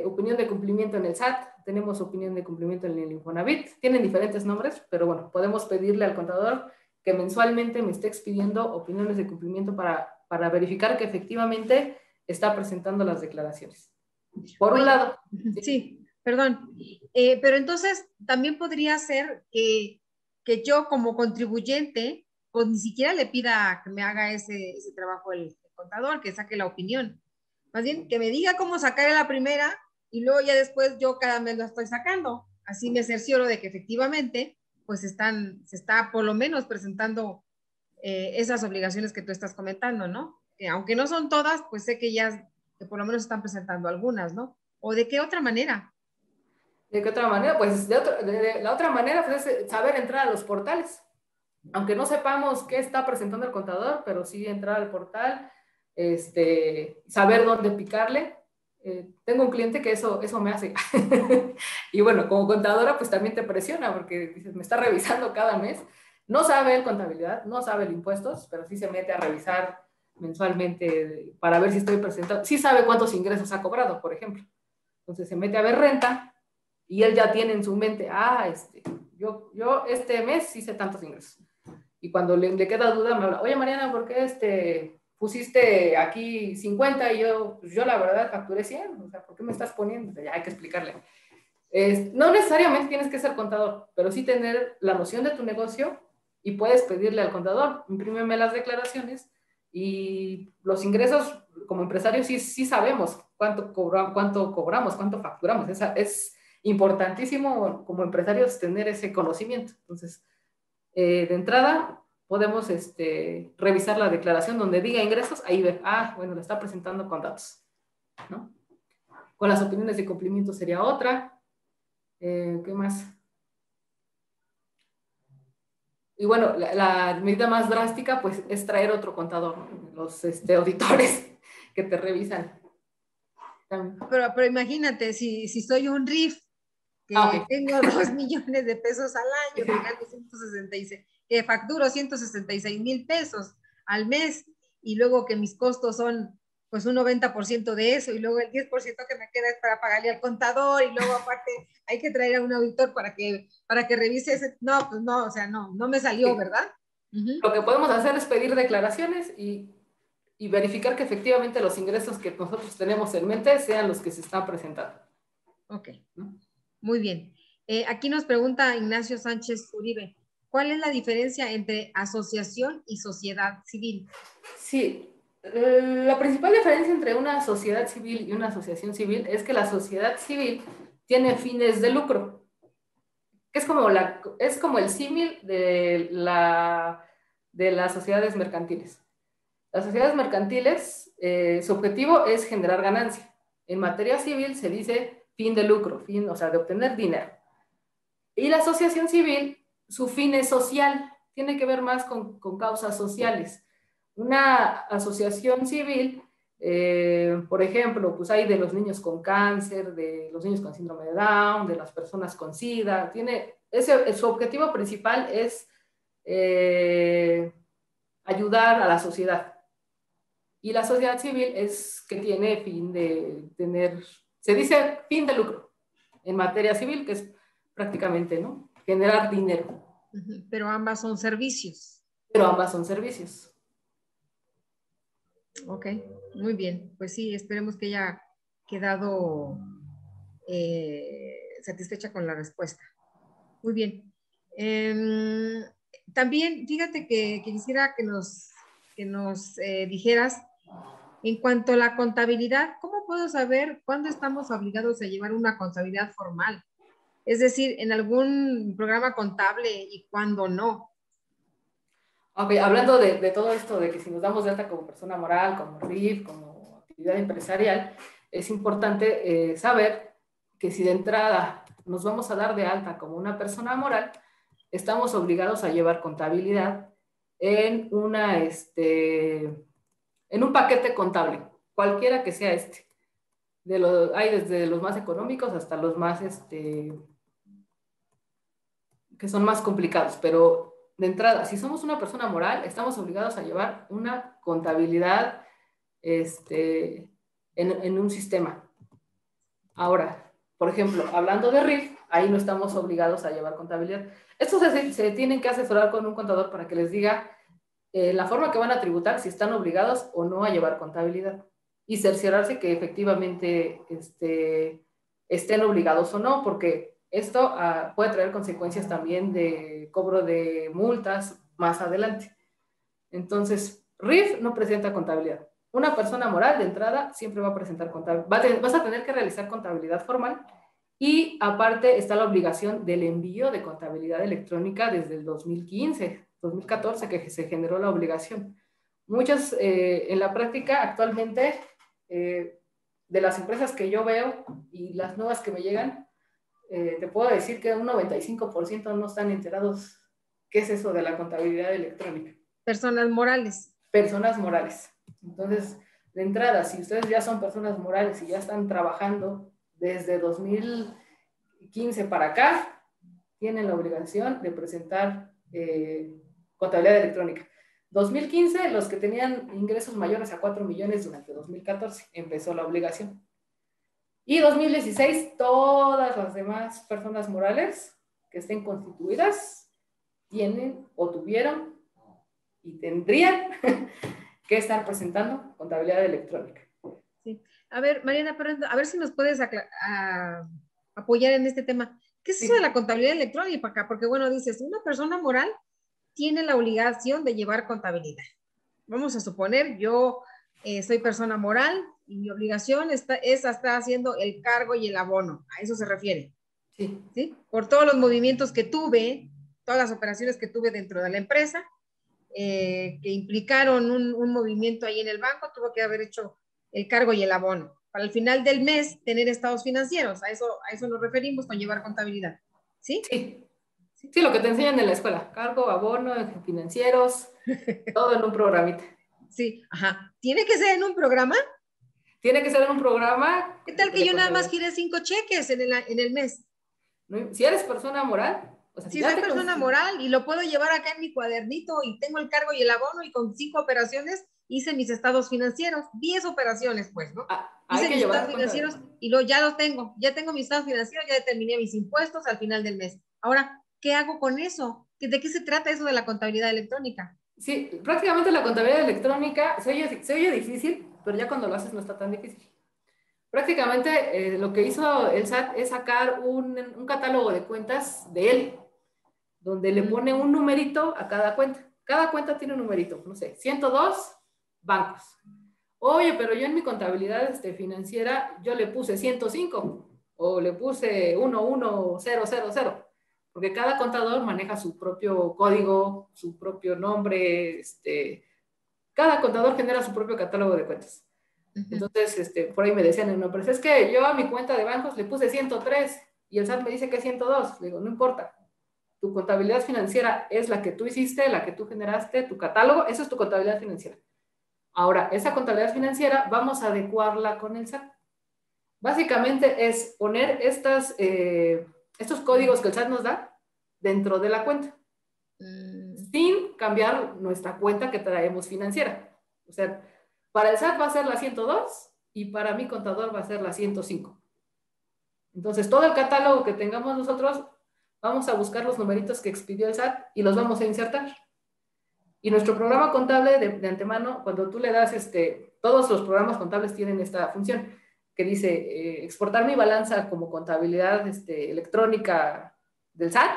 opinión de cumplimiento en el SAT, tenemos opinión de cumplimiento en el Infonavit, tienen diferentes nombres, pero bueno, podemos pedirle al contador que mensualmente me esté expidiendo opiniones de cumplimiento para verificar que efectivamente está presentando las declaraciones. Por un lado. Sí, perdón. Pero entonces también podría ser que yo como contribuyente, pues ni siquiera le pida que me haga ese trabajo el contador, que saque la opinión. Más bien que me diga cómo sacar la primera y luego ya después yo cada mes lo estoy sacando. Así me cercioro de que efectivamente pues se está por lo menos presentando esas obligaciones que tú estás comentando, ¿no? Que aunque no son todas, pues sé que por lo menos están presentando algunas, ¿no? ¿O de qué otra manera? ¿De qué otra manera? Pues de la otra manera pues, es saber entrar a los portales. Aunque no sepamos qué está presentando el contador, pero sí entrar al portal, saber dónde picarle. Tengo un cliente que eso me hace. Y bueno, como contadora, pues también te presiona porque dices, me está revisando cada mes. No sabe el contabilidad, no sabe el impuestos, pero sí se mete a revisar mensualmente para ver si estoy presentando. Sí sabe cuántos ingresos ha cobrado, por ejemplo. Entonces se mete a ver renta y él ya tiene en su mente, yo este mes hice tantos ingresos. Y cuando le queda duda me habla, oye Mariana, ¿por qué pusiste aquí 50 y yo la verdad facturé 100? O sea, ¿por qué me estás poniendo? Ya hay que explicarle. No necesariamente tienes que ser contador, pero sí tener la noción de tu negocio y puedes pedirle al contador, imprímeme las declaraciones y los ingresos como empresarios sí sabemos cuánto cobramos, cuánto facturamos. Es importantísimo como empresarios tener ese conocimiento. Entonces, de entrada podemos revisar la declaración donde diga ingresos, ahí ver, bueno, lo está presentando con datos, ¿no? Con las opiniones de cumplimiento sería otra. ¿Qué más? Y bueno, la medida más drástica pues es traer otro contador, ¿no? Los auditores que te revisan. Pero imagínate, si soy un RIF, que Okay. tengo 2 millones de pesos al año, que gano 166, que facturo 166,000 pesos al mes, y luego que mis costos son pues un 90% de eso, y luego el 10% que me queda es para pagarle al contador, y luego aparte hay que traer a un auditor para que revise ese, no, pues no, o sea, no me salió, Sí. ¿verdad? Lo que podemos hacer es pedir declaraciones y verificar que efectivamente los ingresos que nosotros tenemos en mente sean los que se están presentando. Ok, ¿No? muy bien. Aquí nos pregunta Ignacio Sánchez Uribe, ¿cuál es la diferencia entre asociación y sociedad civil? Sí, la principal diferencia entre una sociedad civil y una asociación civil es que la sociedad civil tiene fines de lucro, que es como el símil de las sociedades mercantiles. Las sociedades mercantiles, su objetivo es generar ganancia. En materia civil se dice fin de lucro, o sea, de obtener dinero. Y la asociación civil, su fin es social, tiene que ver más con causas sociales. Una asociación civil, por ejemplo, pues hay de los niños con cáncer, de los niños con síndrome de Down, de las personas con SIDA, su objetivo principal es ayudar a la sociedad. Y la sociedad civil es que tiene fin de tener, se dice fin de lucro en materia civil, que es prácticamente, ¿no? Generar dinero. Pero ambas son servicios. Pero ambas son servicios. Ok, muy bien. Pues sí, esperemos que haya quedado satisfecha con la respuesta. Muy bien. También, fíjate que quisiera que nos dijeras, en cuanto a la contabilidad, ¿cómo puedo saber cuándo estamos obligados a llevar una contabilidad formal? Es decir, en algún programa contable y cuándo no. Ok, hablando de todo esto, de que si nos damos de alta como persona moral, como RIF, como actividad empresarial, es importante saber que si de entrada nos vamos a dar de alta como una persona moral, estamos obligados a llevar contabilidad en en un paquete contable, cualquiera que sea este. Hay desde los más económicos hasta los más, que son más complicados, pero de entrada, si somos una persona moral, estamos obligados a llevar una contabilidad en un sistema. Ahora, por ejemplo, hablando de RIF, ahí no estamos obligados a llevar contabilidad. Estos se tienen que asesorar con un contador para que les diga la forma que van a tributar, si están obligados o no a llevar contabilidad. Y cerciorarse que efectivamente estén obligados o no, porque esto puede traer consecuencias también de cobro de multas más adelante. Entonces, RIF no presenta contabilidad. Una persona moral de entrada siempre va a presentar contabilidad. Vas a tener que realizar contabilidad formal y aparte está la obligación del envío de contabilidad electrónica desde el 2015, 2014 que se generó la obligación. Muchas, en la práctica actualmente, de las empresas que yo veo y las nuevas que me llegan, te puedo decir que un 95% no están enterados qué es eso de la contabilidad electrónica. Personas morales. Personas morales. Entonces, de entrada, si ustedes ya son personas morales y ya están trabajando desde 2015 para acá, tienen la obligación de presentar contabilidad electrónica. 2015, los que tenían ingresos mayores a 4 millones durante 2014, empezó la obligación. Y 2016, todas las demás personas morales que estén constituidas tienen o tuvieron y tendrían que estar presentando contabilidad electrónica. Sí. A ver, Mariana, pero a ver si nos puedes apoyar en este tema. ¿Qué es eso de la contabilidad electrónica? Porque, bueno, dices, una persona moral tiene la obligación de llevar contabilidad. Vamos a suponer, yo soy persona moral y mi obligación es estar haciendo el cargo y el abono. A eso se refiere. Sí. ¿Sí? Por todos los movimientos que tuve, todas las operaciones que tuve dentro de la empresa, que implicaron un movimiento ahí en el banco, tuvo que haber hecho el cargo y el abono. para el final del mes tener estados financieros. A eso nos referimos con llevar contabilidad. ¿Sí? Sí. Sí, lo que te enseñan en la escuela. Cargo, abono, financieros, todo en un programita. Sí, ajá. ¿Tiene que ser en un programa? Tiene que ser en un programa. ¿Qué tal que yo nada más quiere 5 cheques en el mes? Si eres persona moral, o sea, Si soy persona moral y lo puedo llevar acá en mi cuadernito y tengo el cargo y el abono y con 5 operaciones hice mis estados financieros, 10 operaciones pues, ¿no? Hay Hice que mis llevar estados financieros y luego ya los tengo, ya tengo mis estados financieros, ya determiné mis impuestos al final del mes. Ahora, ¿qué hago con eso? ¿De qué se trata eso de la contabilidad electrónica? Sí, prácticamente la contabilidad electrónica se oye difícil, pero ya cuando lo haces no está tan difícil. Prácticamente lo que hizo el SAT es sacar un catálogo de cuentas de él, donde le pone un numerito a cada cuenta. Cada cuenta tiene un numerito, no sé, 102 bancos. Oye, pero yo en mi contabilidad financiera, yo le puse 105 o le puse 11000, porque cada contador maneja su propio código, su propio nombre, cada contador genera su propio catálogo de cuentas. Entonces, por ahí me decían en una empresa, es que yo a mi cuenta de bancos le puse 103 y el SAT me dice que es 102. Le digo, no importa, tu contabilidad financiera es la que tú hiciste, la que tú generaste, tu catálogo, eso es tu contabilidad financiera. Ahora, esa contabilidad financiera vamos a adecuarla con el SAT. Básicamente es poner estos códigos que el SAT nos da dentro de la cuenta, sin cambiar nuestra cuenta que traemos financiera. O sea, para el SAT va a ser la 102 y para mi contador va a ser la 105. Entonces, todo el catálogo que tengamos nosotros, vamos a buscar los numeritos que expidió el SAT y los vamos a insertar. Y nuestro programa contable de antemano, cuando tú le das, todos los programas contables tienen esta función que dice exportar mi balanza como contabilidad electrónica del SAT,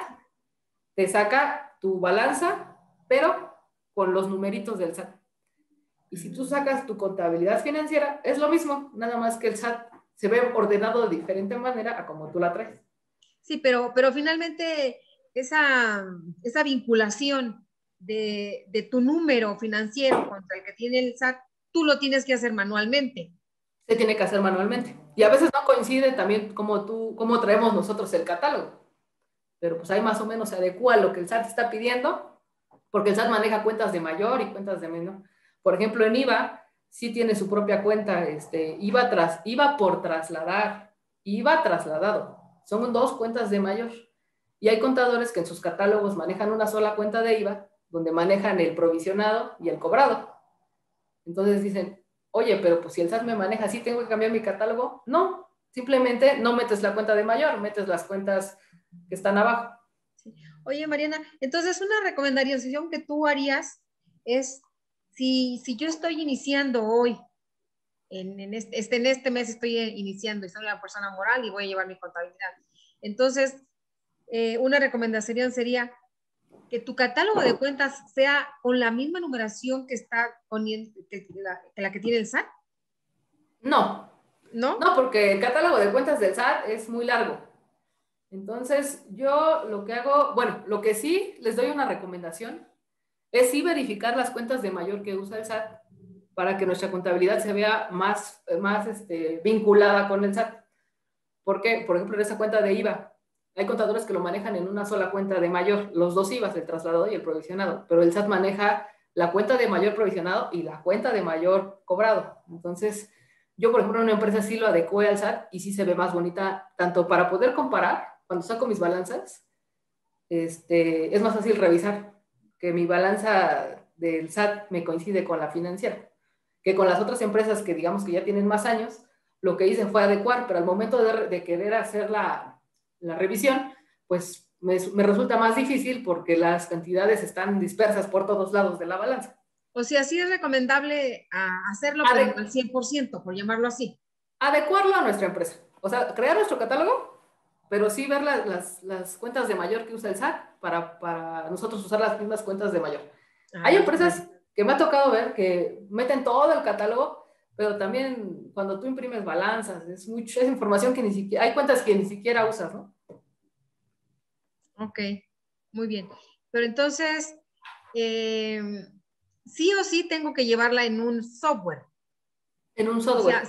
te saca tu balanza, pero con los numeritos del SAT. Y si tú sacas tu contabilidad financiera, es lo mismo, nada más que el SAT se ve ordenado de diferente manera a como tú la traes. Sí, pero finalmente esa vinculación de tu número financiero contra el que tiene el SAT, tú lo tienes que hacer manualmente. Se tiene que hacer manualmente. Y a veces no coincide también cómo traemos nosotros el catálogo. Pero pues ahí más o menos se adecua a lo que el SAT está pidiendo, porque el SAT maneja cuentas de mayor y cuentas de menor. Por ejemplo, en IVA sí tiene su propia cuenta, IVA por trasladar, IVA trasladado. Son 2 cuentas de mayor. Y hay contadores que en sus catálogos manejan una sola cuenta de IVA, donde manejan el provisionado y el cobrado. Entonces dicen, oye, pero pues si el SAT me maneja así, ¿tengo que cambiar mi catálogo? No, simplemente no metes la cuenta de mayor, metes las cuentas que están abajo. Sí. Oye, Mariana, entonces una recomendación que tú harías es, si yo estoy iniciando hoy, en este mes estoy iniciando y soy una persona moral y voy a llevar mi contabilidad. Entonces, una recomendación sería que tu catálogo de cuentas sea con la misma numeración que está poniendo, que la que tiene el SAT. No, ¿No? no, porque el catálogo de cuentas del SAT es muy largo. Entonces, yo lo que hago, bueno, lo que sí les doy una recomendación es sí verificar las cuentas de mayor que usa el SAT para que nuestra contabilidad se vea más vinculada con el SAT. Porque, por ejemplo, en esa cuenta de IVA, hay contadores que lo manejan en una sola cuenta de mayor, los 2 IVAs, el trasladado y el provisionado, pero el SAT maneja la cuenta de mayor provisionado y la cuenta de mayor cobrado. Entonces, yo, por ejemplo, en una empresa sí lo adecué al SAT y sí se ve más bonita, tanto para poder comparar, cuando saco mis balanzas, es más fácil revisar que mi balanza del SAT me coincide con la financiera, que con las otras empresas que digamos que ya tienen más años, lo que hice fue adecuar, pero al momento de querer hacer la revisión, pues me resulta más difícil porque las cantidades están dispersas por todos lados de la balanza. O sea, sí es recomendable hacerlo, pero no al 100%, por llamarlo así. Adecuarlo a nuestra empresa. O sea, crear nuestro catálogo, pero sí ver las cuentas de mayor que usa el SAT para nosotros usar las mismas cuentas de mayor. Hay empresas que me ha tocado ver que meten todo el catálogo, pero también cuando tú imprimes balanzas, es información que ni siquiera, hay cuentas que ni siquiera usas, ¿no? Ok, muy bien. Pero entonces, sí o sí tengo que llevarla en un software. En un O sea, software.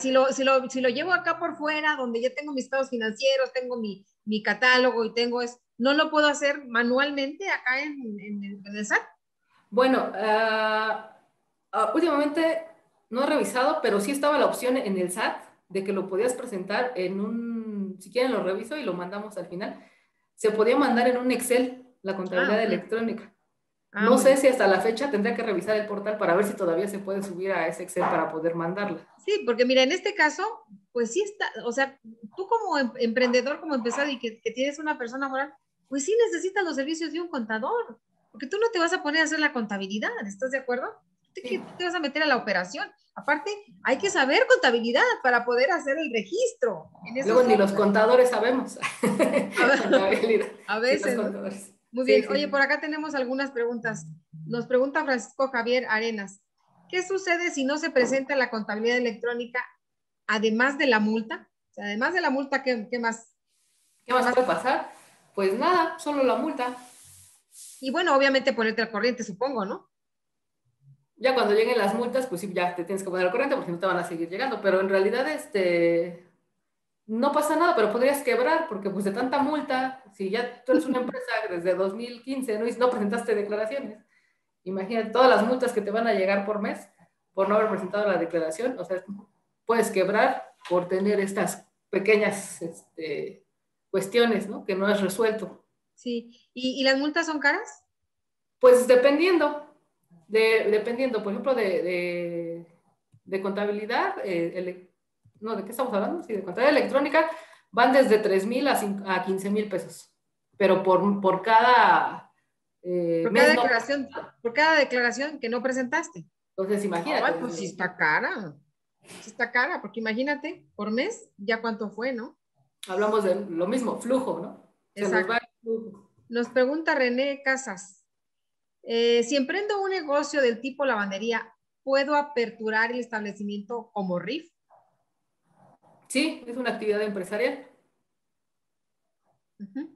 si lo llevo acá por fuera, donde ya tengo mis estados financieros, tengo mi catálogo y tengo eso, ¿no lo puedo hacer manualmente acá en el SAT? Bueno, últimamente no he revisado, pero sí estaba la opción en el SAT de que lo podías presentar en un, si quieren lo reviso y lo mandamos al final, se podía mandar en un Excel la Ah, contabilidad ok. electrónica. Ah, No muy sé bien. si hasta la fecha tendría que revisar el portal para ver si todavía se puede subir a ese Excel para poder mandarla. Sí, porque mira, en este caso, pues sí está, o sea, tú como emprendedor, como empresario y que tienes una persona moral, pues sí necesitas los servicios de un contador, porque tú no te vas a poner a hacer la contabilidad, ¿estás de acuerdo? Sí. Tú te vas a meter a la operación. Aparte, hay que saber contabilidad para poder hacer el registro en esos Luego ni los software. contadores sabemos A, contabilidad. a Sí, los veces, ¿no? contadores. Muy Sí, bien. sí, Oye, por sí. acá tenemos algunas preguntas. Nos pregunta Francisco Javier Arenas. ¿Qué sucede si no se presenta la contabilidad electrónica además de la multa? O sea, además de la multa, ¿qué más? ¿Qué ¿Qué más más? puede pasar? Pues nada, solo la multa. Y bueno, obviamente ponerte al corriente, supongo, ¿no? Ya cuando lleguen las multas, pues sí, ya te tienes que poner al corriente porque no te van a seguir llegando. Pero en realidad, no pasa nada, pero podrías quebrar porque pues de tanta multa, si ya tú eres una empresa desde 2015, ¿no? Y no presentaste declaraciones, imagínate todas las multas que te van a llegar por mes por no haber presentado la declaración. O sea, puedes quebrar por tener estas pequeñas cuestiones, ¿no? Que no has resuelto. Sí. ¿Y las multas son caras? Pues dependiendo, por ejemplo, de contabilidad, no, ¿de qué estamos hablando? Sí, de contabilidad electrónica, van desde 3,000 a 15,000 pesos, pero por cada mes no. Por cada declaración que no presentaste. Entonces, Ay, imagínate, pues sí está cara. Sí está cara, porque imagínate, por mes, ya cuánto fue, ¿no? hablamos de lo mismo, flujo, ¿no? Se nos va Exacto. el flujo. Nos pregunta René Casas. Si emprendo un negocio del tipo lavandería, ¿puedo aperturar el establecimiento como RIF? Sí, es una actividad empresarial. Ujú.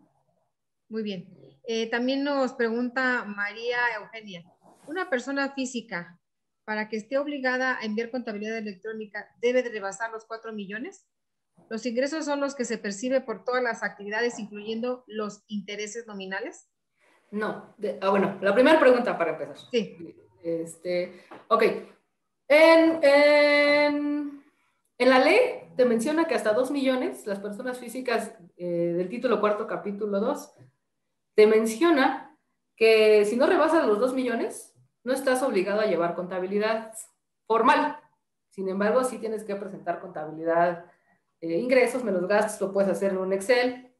Muy bien. También nos pregunta María Eugenia. ¿Una persona física, para que esté obligada a enviar contabilidad electrónica, debe de rebasar los 4 millones? Los ingresos son los que se percibe por todas las actividades, incluyendo los intereses nominales. No. Bueno, la primera pregunta para empezar. Sí. Ok. En, en, en la ley te menciona que hasta 2 millones, las personas físicas del título cuarto, capítulo 2 te menciona que si no rebasas los 2 millones, no estás obligado a llevar contabilidad formal. Sin embargo, sí tienes que presentar contabilidad, ingresos menos gastos, lo puedes hacer en un Excel,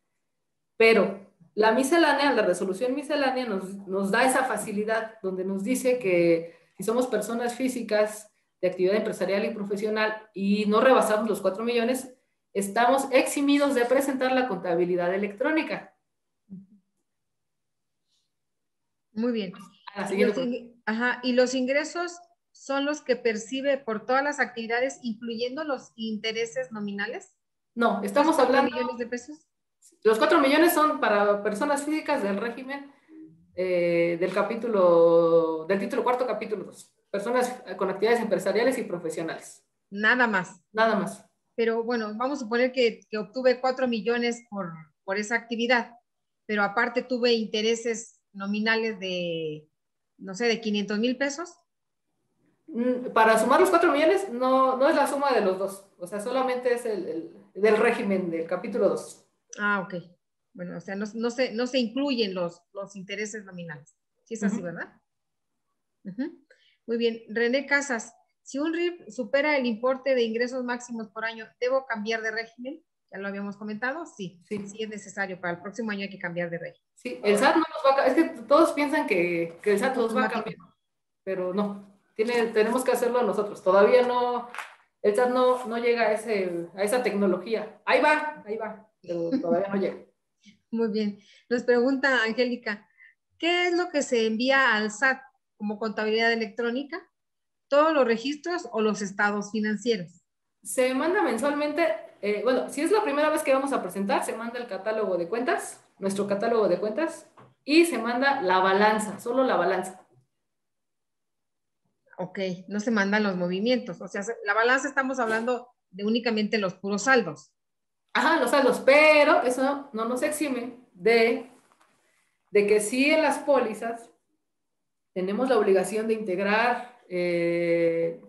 pero la miscelánea, la resolución miscelánea nos da esa facilidad donde nos dice que si somos personas físicas de actividad empresarial y profesional y no rebasamos los 4 millones, estamos eximidos de presentar la contabilidad electrónica. Muy bien. A la Y siguiente pregunta. ajá, y los ingresos son los que percibe por todas las actividades, incluyendo los intereses nominales. No, Los estamos 4 hablando, millones de pesos. los 4 millones son para personas físicas del régimen del título cuarto, capítulo 2. Personas con actividades empresariales y profesionales. Nada más. Nada más. Pero bueno, vamos a suponer que obtuve 4 millones por esa actividad, pero aparte tuve intereses nominales de, no sé, de 500,000 pesos. Para sumar los 4 millones, no es la suma de los dos. O sea, solamente es del régimen del capítulo 2. Ah, ok. Bueno, o sea, no se incluyen los intereses nominales. Sí es así, ¿verdad? Ujú. Muy bien. René Casas, si un RIF supera el importe de ingresos máximos por año, ¿debo cambiar de régimen? Ya lo habíamos comentado. Sí, Sí, sí es necesario. Para el próximo año hay que cambiar de régimen. sí. El SAT no nos va a cambiar. Es que todos piensan que el SAT los va a Automático. cambiar, pero no. Tenemos que hacerlo nosotros. Todavía no, el SAT no llega a esa tecnología. Ahí va, pero todavía no llega. Muy bien. Nos pregunta Angélica, ¿qué es lo que se envía al SAT como contabilidad electrónica? ¿Todos los registros o los estados financieros? Se manda mensualmente, bueno, si es la primera vez que vamos a presentar, se manda el catálogo de cuentas, nuestro catálogo de cuentas, y se manda la balanza, solo la balanza. Ok, no se mandan los movimientos. O sea, la balanza estamos hablando de únicamente los puros saldos. Ajá, los saldos, pero eso no nos exime de que sí en las pólizas tenemos la obligación de integrar, le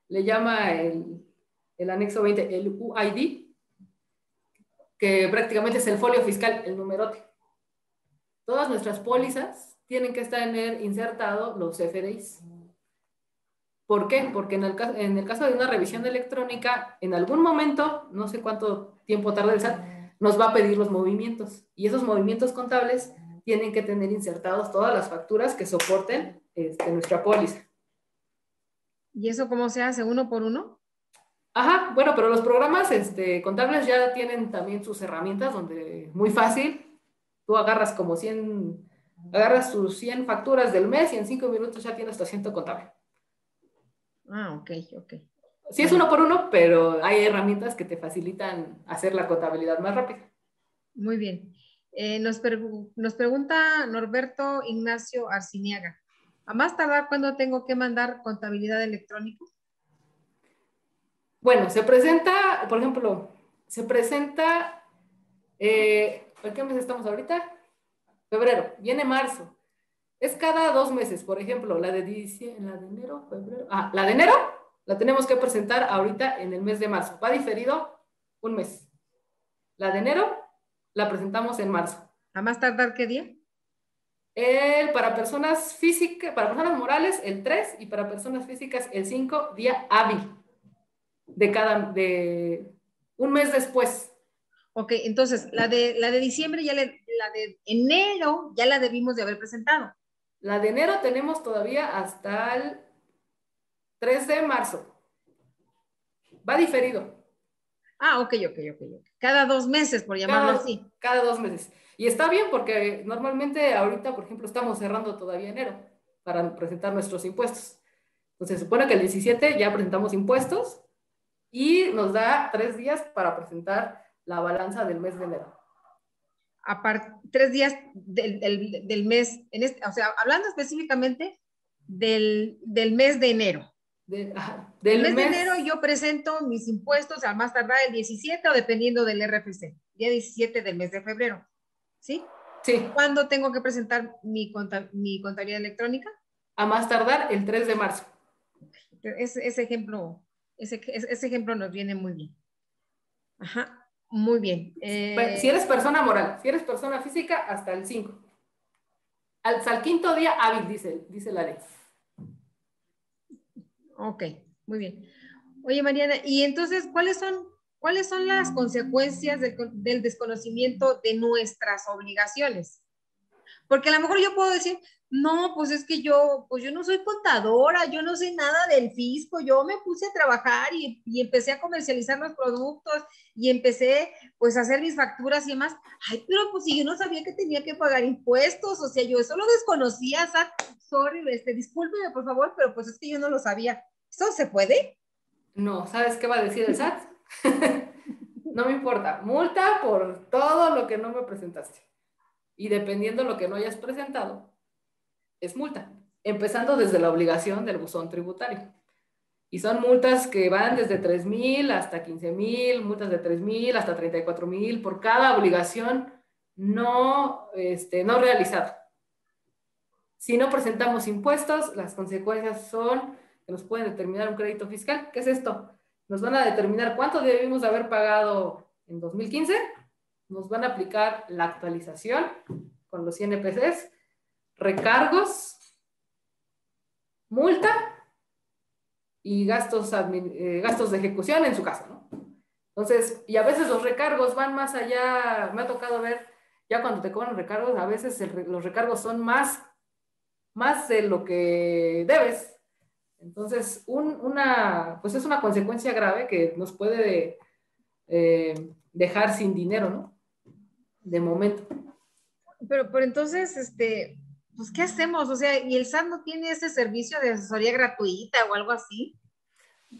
llama el anexo 20, el UID, que prácticamente es el folio fiscal, el numerote. Todas nuestras pólizas tienen que estar insertados los FDIs. ¿Por qué? Porque en el caso de una revisión electrónica, en algún momento, no sé cuánto tiempo tarda el SAT, nos va a pedir los movimientos. Y esos movimientos contables tienen que tener insertados todas las facturas que soporten nuestra póliza. ¿Y eso cómo se hace? ¿Uno por uno? Ajá, bueno, pero los programas contables ya tienen también sus herramientas donde muy fácil, tú agarras agarras tus 100 facturas del mes y en 5 minutos ya tienes tu asiento contable. Ah, ok, ok. Sí es uno por uno, pero hay herramientas que te facilitan hacer la contabilidad más rápida. Muy bien. Nos pregunta Norberto Ignacio Arciniaga. ¿A más tardar cuándo tengo que mandar contabilidad electrónica? Bueno, se presenta, por ejemplo, ¿en qué mes estamos ahorita? Febrero, viene marzo. Es cada 2 meses, por ejemplo, la de enero, febrero. La de enero la tenemos que presentar ahorita en el mes de marzo. Va diferido un mes. La de enero la presentamos en marzo. ¿A más tardar qué día? Para personas físicas, para personas morales, el 3 y para personas físicas, el 5 día hábil de un mes después. Ok, entonces la de diciembre, la de enero ya la debimos de haber presentado. La de enero tenemos todavía hasta el 3 de marzo. Va diferido. Ok. Cada 2 meses, por llamarlo así. Cada 2 meses. Y está bien porque normalmente ahorita, por ejemplo, estamos cerrando todavía enero para presentar nuestros impuestos. Entonces, se supone que el 17 ya presentamos impuestos y nos da 3 días para presentar la balanza del mes de enero. 3 días del mes, o sea, hablando específicamente del mes de enero. El mes de enero yo presento mis impuestos a más tardar el 17 o dependiendo del RFC, día 17 del mes de febrero. ¿Sí? Sí. ¿Cuándo tengo que presentar mi contabilidad electrónica? A más tardar el 3 de marzo. Ese ejemplo nos viene muy bien. Ajá, muy bien. Si eres persona moral, si eres persona física, hasta el 5. Hasta el 5.º día hábil, dice la ley. Ok, muy bien. Oye, Mariana, y entonces, ¿cuáles son las consecuencias del desconocimiento de nuestras obligaciones? Porque a lo mejor yo puedo decir, no, pues es que yo no soy contadora, yo no sé nada del fisco, yo me puse a trabajar y empecé a comercializar los productos y empecé pues a hacer mis facturas y demás. Ay, pero pues si yo no sabía que tenía que pagar impuestos, o sea, yo eso lo desconocía, sorry, discúlpeme por favor, pero pues es que yo no lo sabía. ¿Eso se puede? No, ¿sabes qué va a decir el SAT? No me importa, multa por todo lo que no me presentaste. Y dependiendo de lo que no hayas presentado, es multa. Empezando desde la obligación del buzón tributario. Y son multas que van desde 3,000 hasta 15,000, multas de 3,000 hasta 34,000 por cada obligación no realizada. Si no presentamos impuestos, las consecuencias son que nos pueden determinar un crédito fiscal. ¿Qué es esto? Nos van a determinar cuánto debimos haber pagado en 2015, nos van a aplicar la actualización con los INPCs, recargos, multa y gastos de ejecución en su caso, ¿no? Entonces, y a veces los recargos van más allá, me ha tocado ver, ya cuando te cobran recargos, a veces los recargos son más de lo que debes. Entonces, pues es una consecuencia grave que nos puede dejar sin dinero, ¿no? De momento. Pero entonces, pues, ¿qué hacemos? O sea, ¿y el SAT no tiene ese servicio de asesoría gratuita o algo así?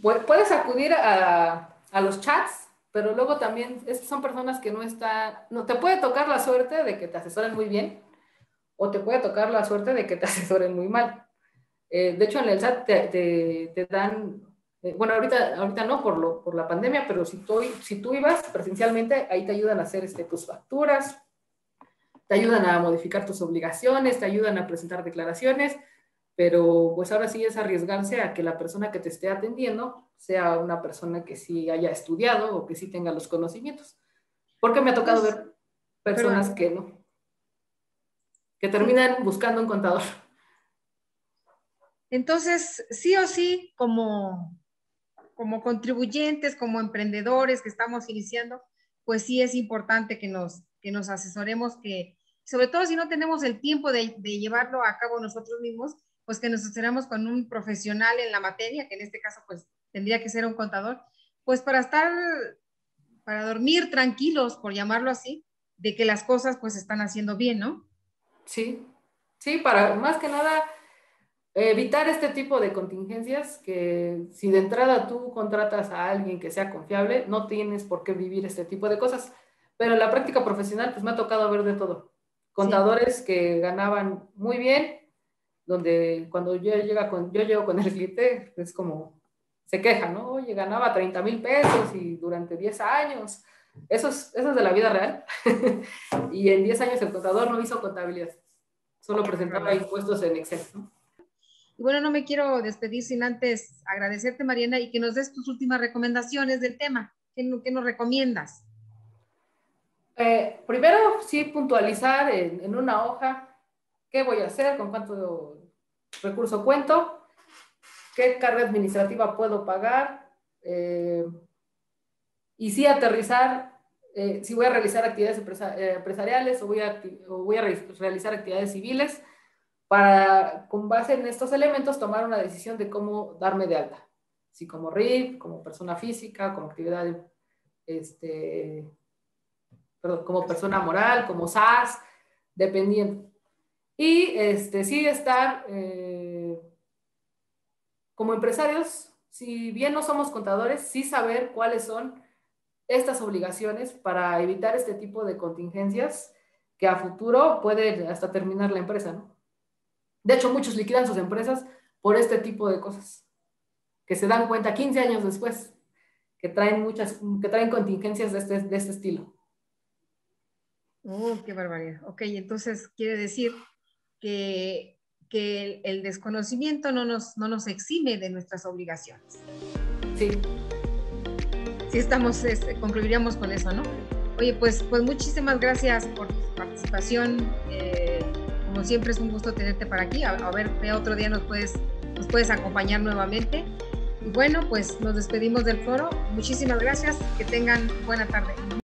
Puedes acudir a los chats, pero luego también son personas que no te puede tocar la suerte de que te asesoren muy bien o te puede tocar la suerte de que te asesoren muy mal. De hecho, en el SAT te dan, bueno, ahorita no por la pandemia, pero si tú ibas presencialmente, ahí te ayudan a hacer tus facturas, te ayudan a modificar tus obligaciones, te ayudan a presentar declaraciones, pero pues ahora sí es arriesgarse a que la persona que te esté atendiendo sea una persona que sí haya estudiado o que sí tenga los conocimientos. Porque me ha tocado Pues, ver personas perdón. que no, que Sí. terminan buscando un contador. Entonces, sí o sí, como contribuyentes, como emprendedores que estamos iniciando, pues sí es importante que nos asesoremos, que sobre todo si no tenemos el tiempo de llevarlo a cabo nosotros mismos, pues que nos asesoremos con un profesional en la materia, que en este caso pues tendría que ser un contador, pues para dormir tranquilos, por llamarlo así, de que las cosas pues están haciendo bien, ¿no? Sí, sí, para más que nada evitar este tipo de contingencias que si de entrada tú contratas a alguien que sea confiable, no tienes por qué vivir este tipo de cosas. Pero en la práctica profesional, pues me ha tocado ver de todo. Sí. Contadores que ganaban muy bien, donde cuando yo llego con el cliente, es como, se queja, ¿no? Oye, ganaba 30,000 pesos y durante 10 años. Eso es de la vida real. Y en 10 años el contador no hizo contabilidad, solo Qué presentaba barbaridad. impuestos en Excel, ¿no? Y bueno, no me quiero despedir sin antes agradecerte, Mariana, y que nos des tus últimas recomendaciones del tema. ¿Qué nos recomiendas? Primero, sí, puntualizar en una hoja qué voy a hacer, con cuánto recurso cuento, qué carga administrativa puedo pagar, y sí aterrizar si voy a realizar actividades empresariales o voy a realizar actividades civiles para, con base en estos elementos, tomar una decisión de cómo darme de alta. Si como RIF, como persona física, como actividad, perdón, como persona moral, como SAS, dependiendo. Y sí estar como empresarios, si bien no somos contadores, sí saber cuáles son estas obligaciones para evitar este tipo de contingencias que a futuro puede hasta terminar la empresa, ¿no? De hecho, muchos liquidan sus empresas por este tipo de cosas, que se dan cuenta 15 años después, que traen contingencias de este estilo. Qué barbaridad. Ok, entonces quiere decir que el desconocimiento no nos exime de nuestras obligaciones. Sí. Sí, estamos, concluiríamos con eso, ¿no? Oye, pues muchísimas gracias por tu participación. Como siempre es un gusto tenerte para aquí. A ver qué otro día nos puedes acompañar nuevamente. Y bueno, pues nos despedimos del foro. Muchísimas gracias. Que tengan buena tarde.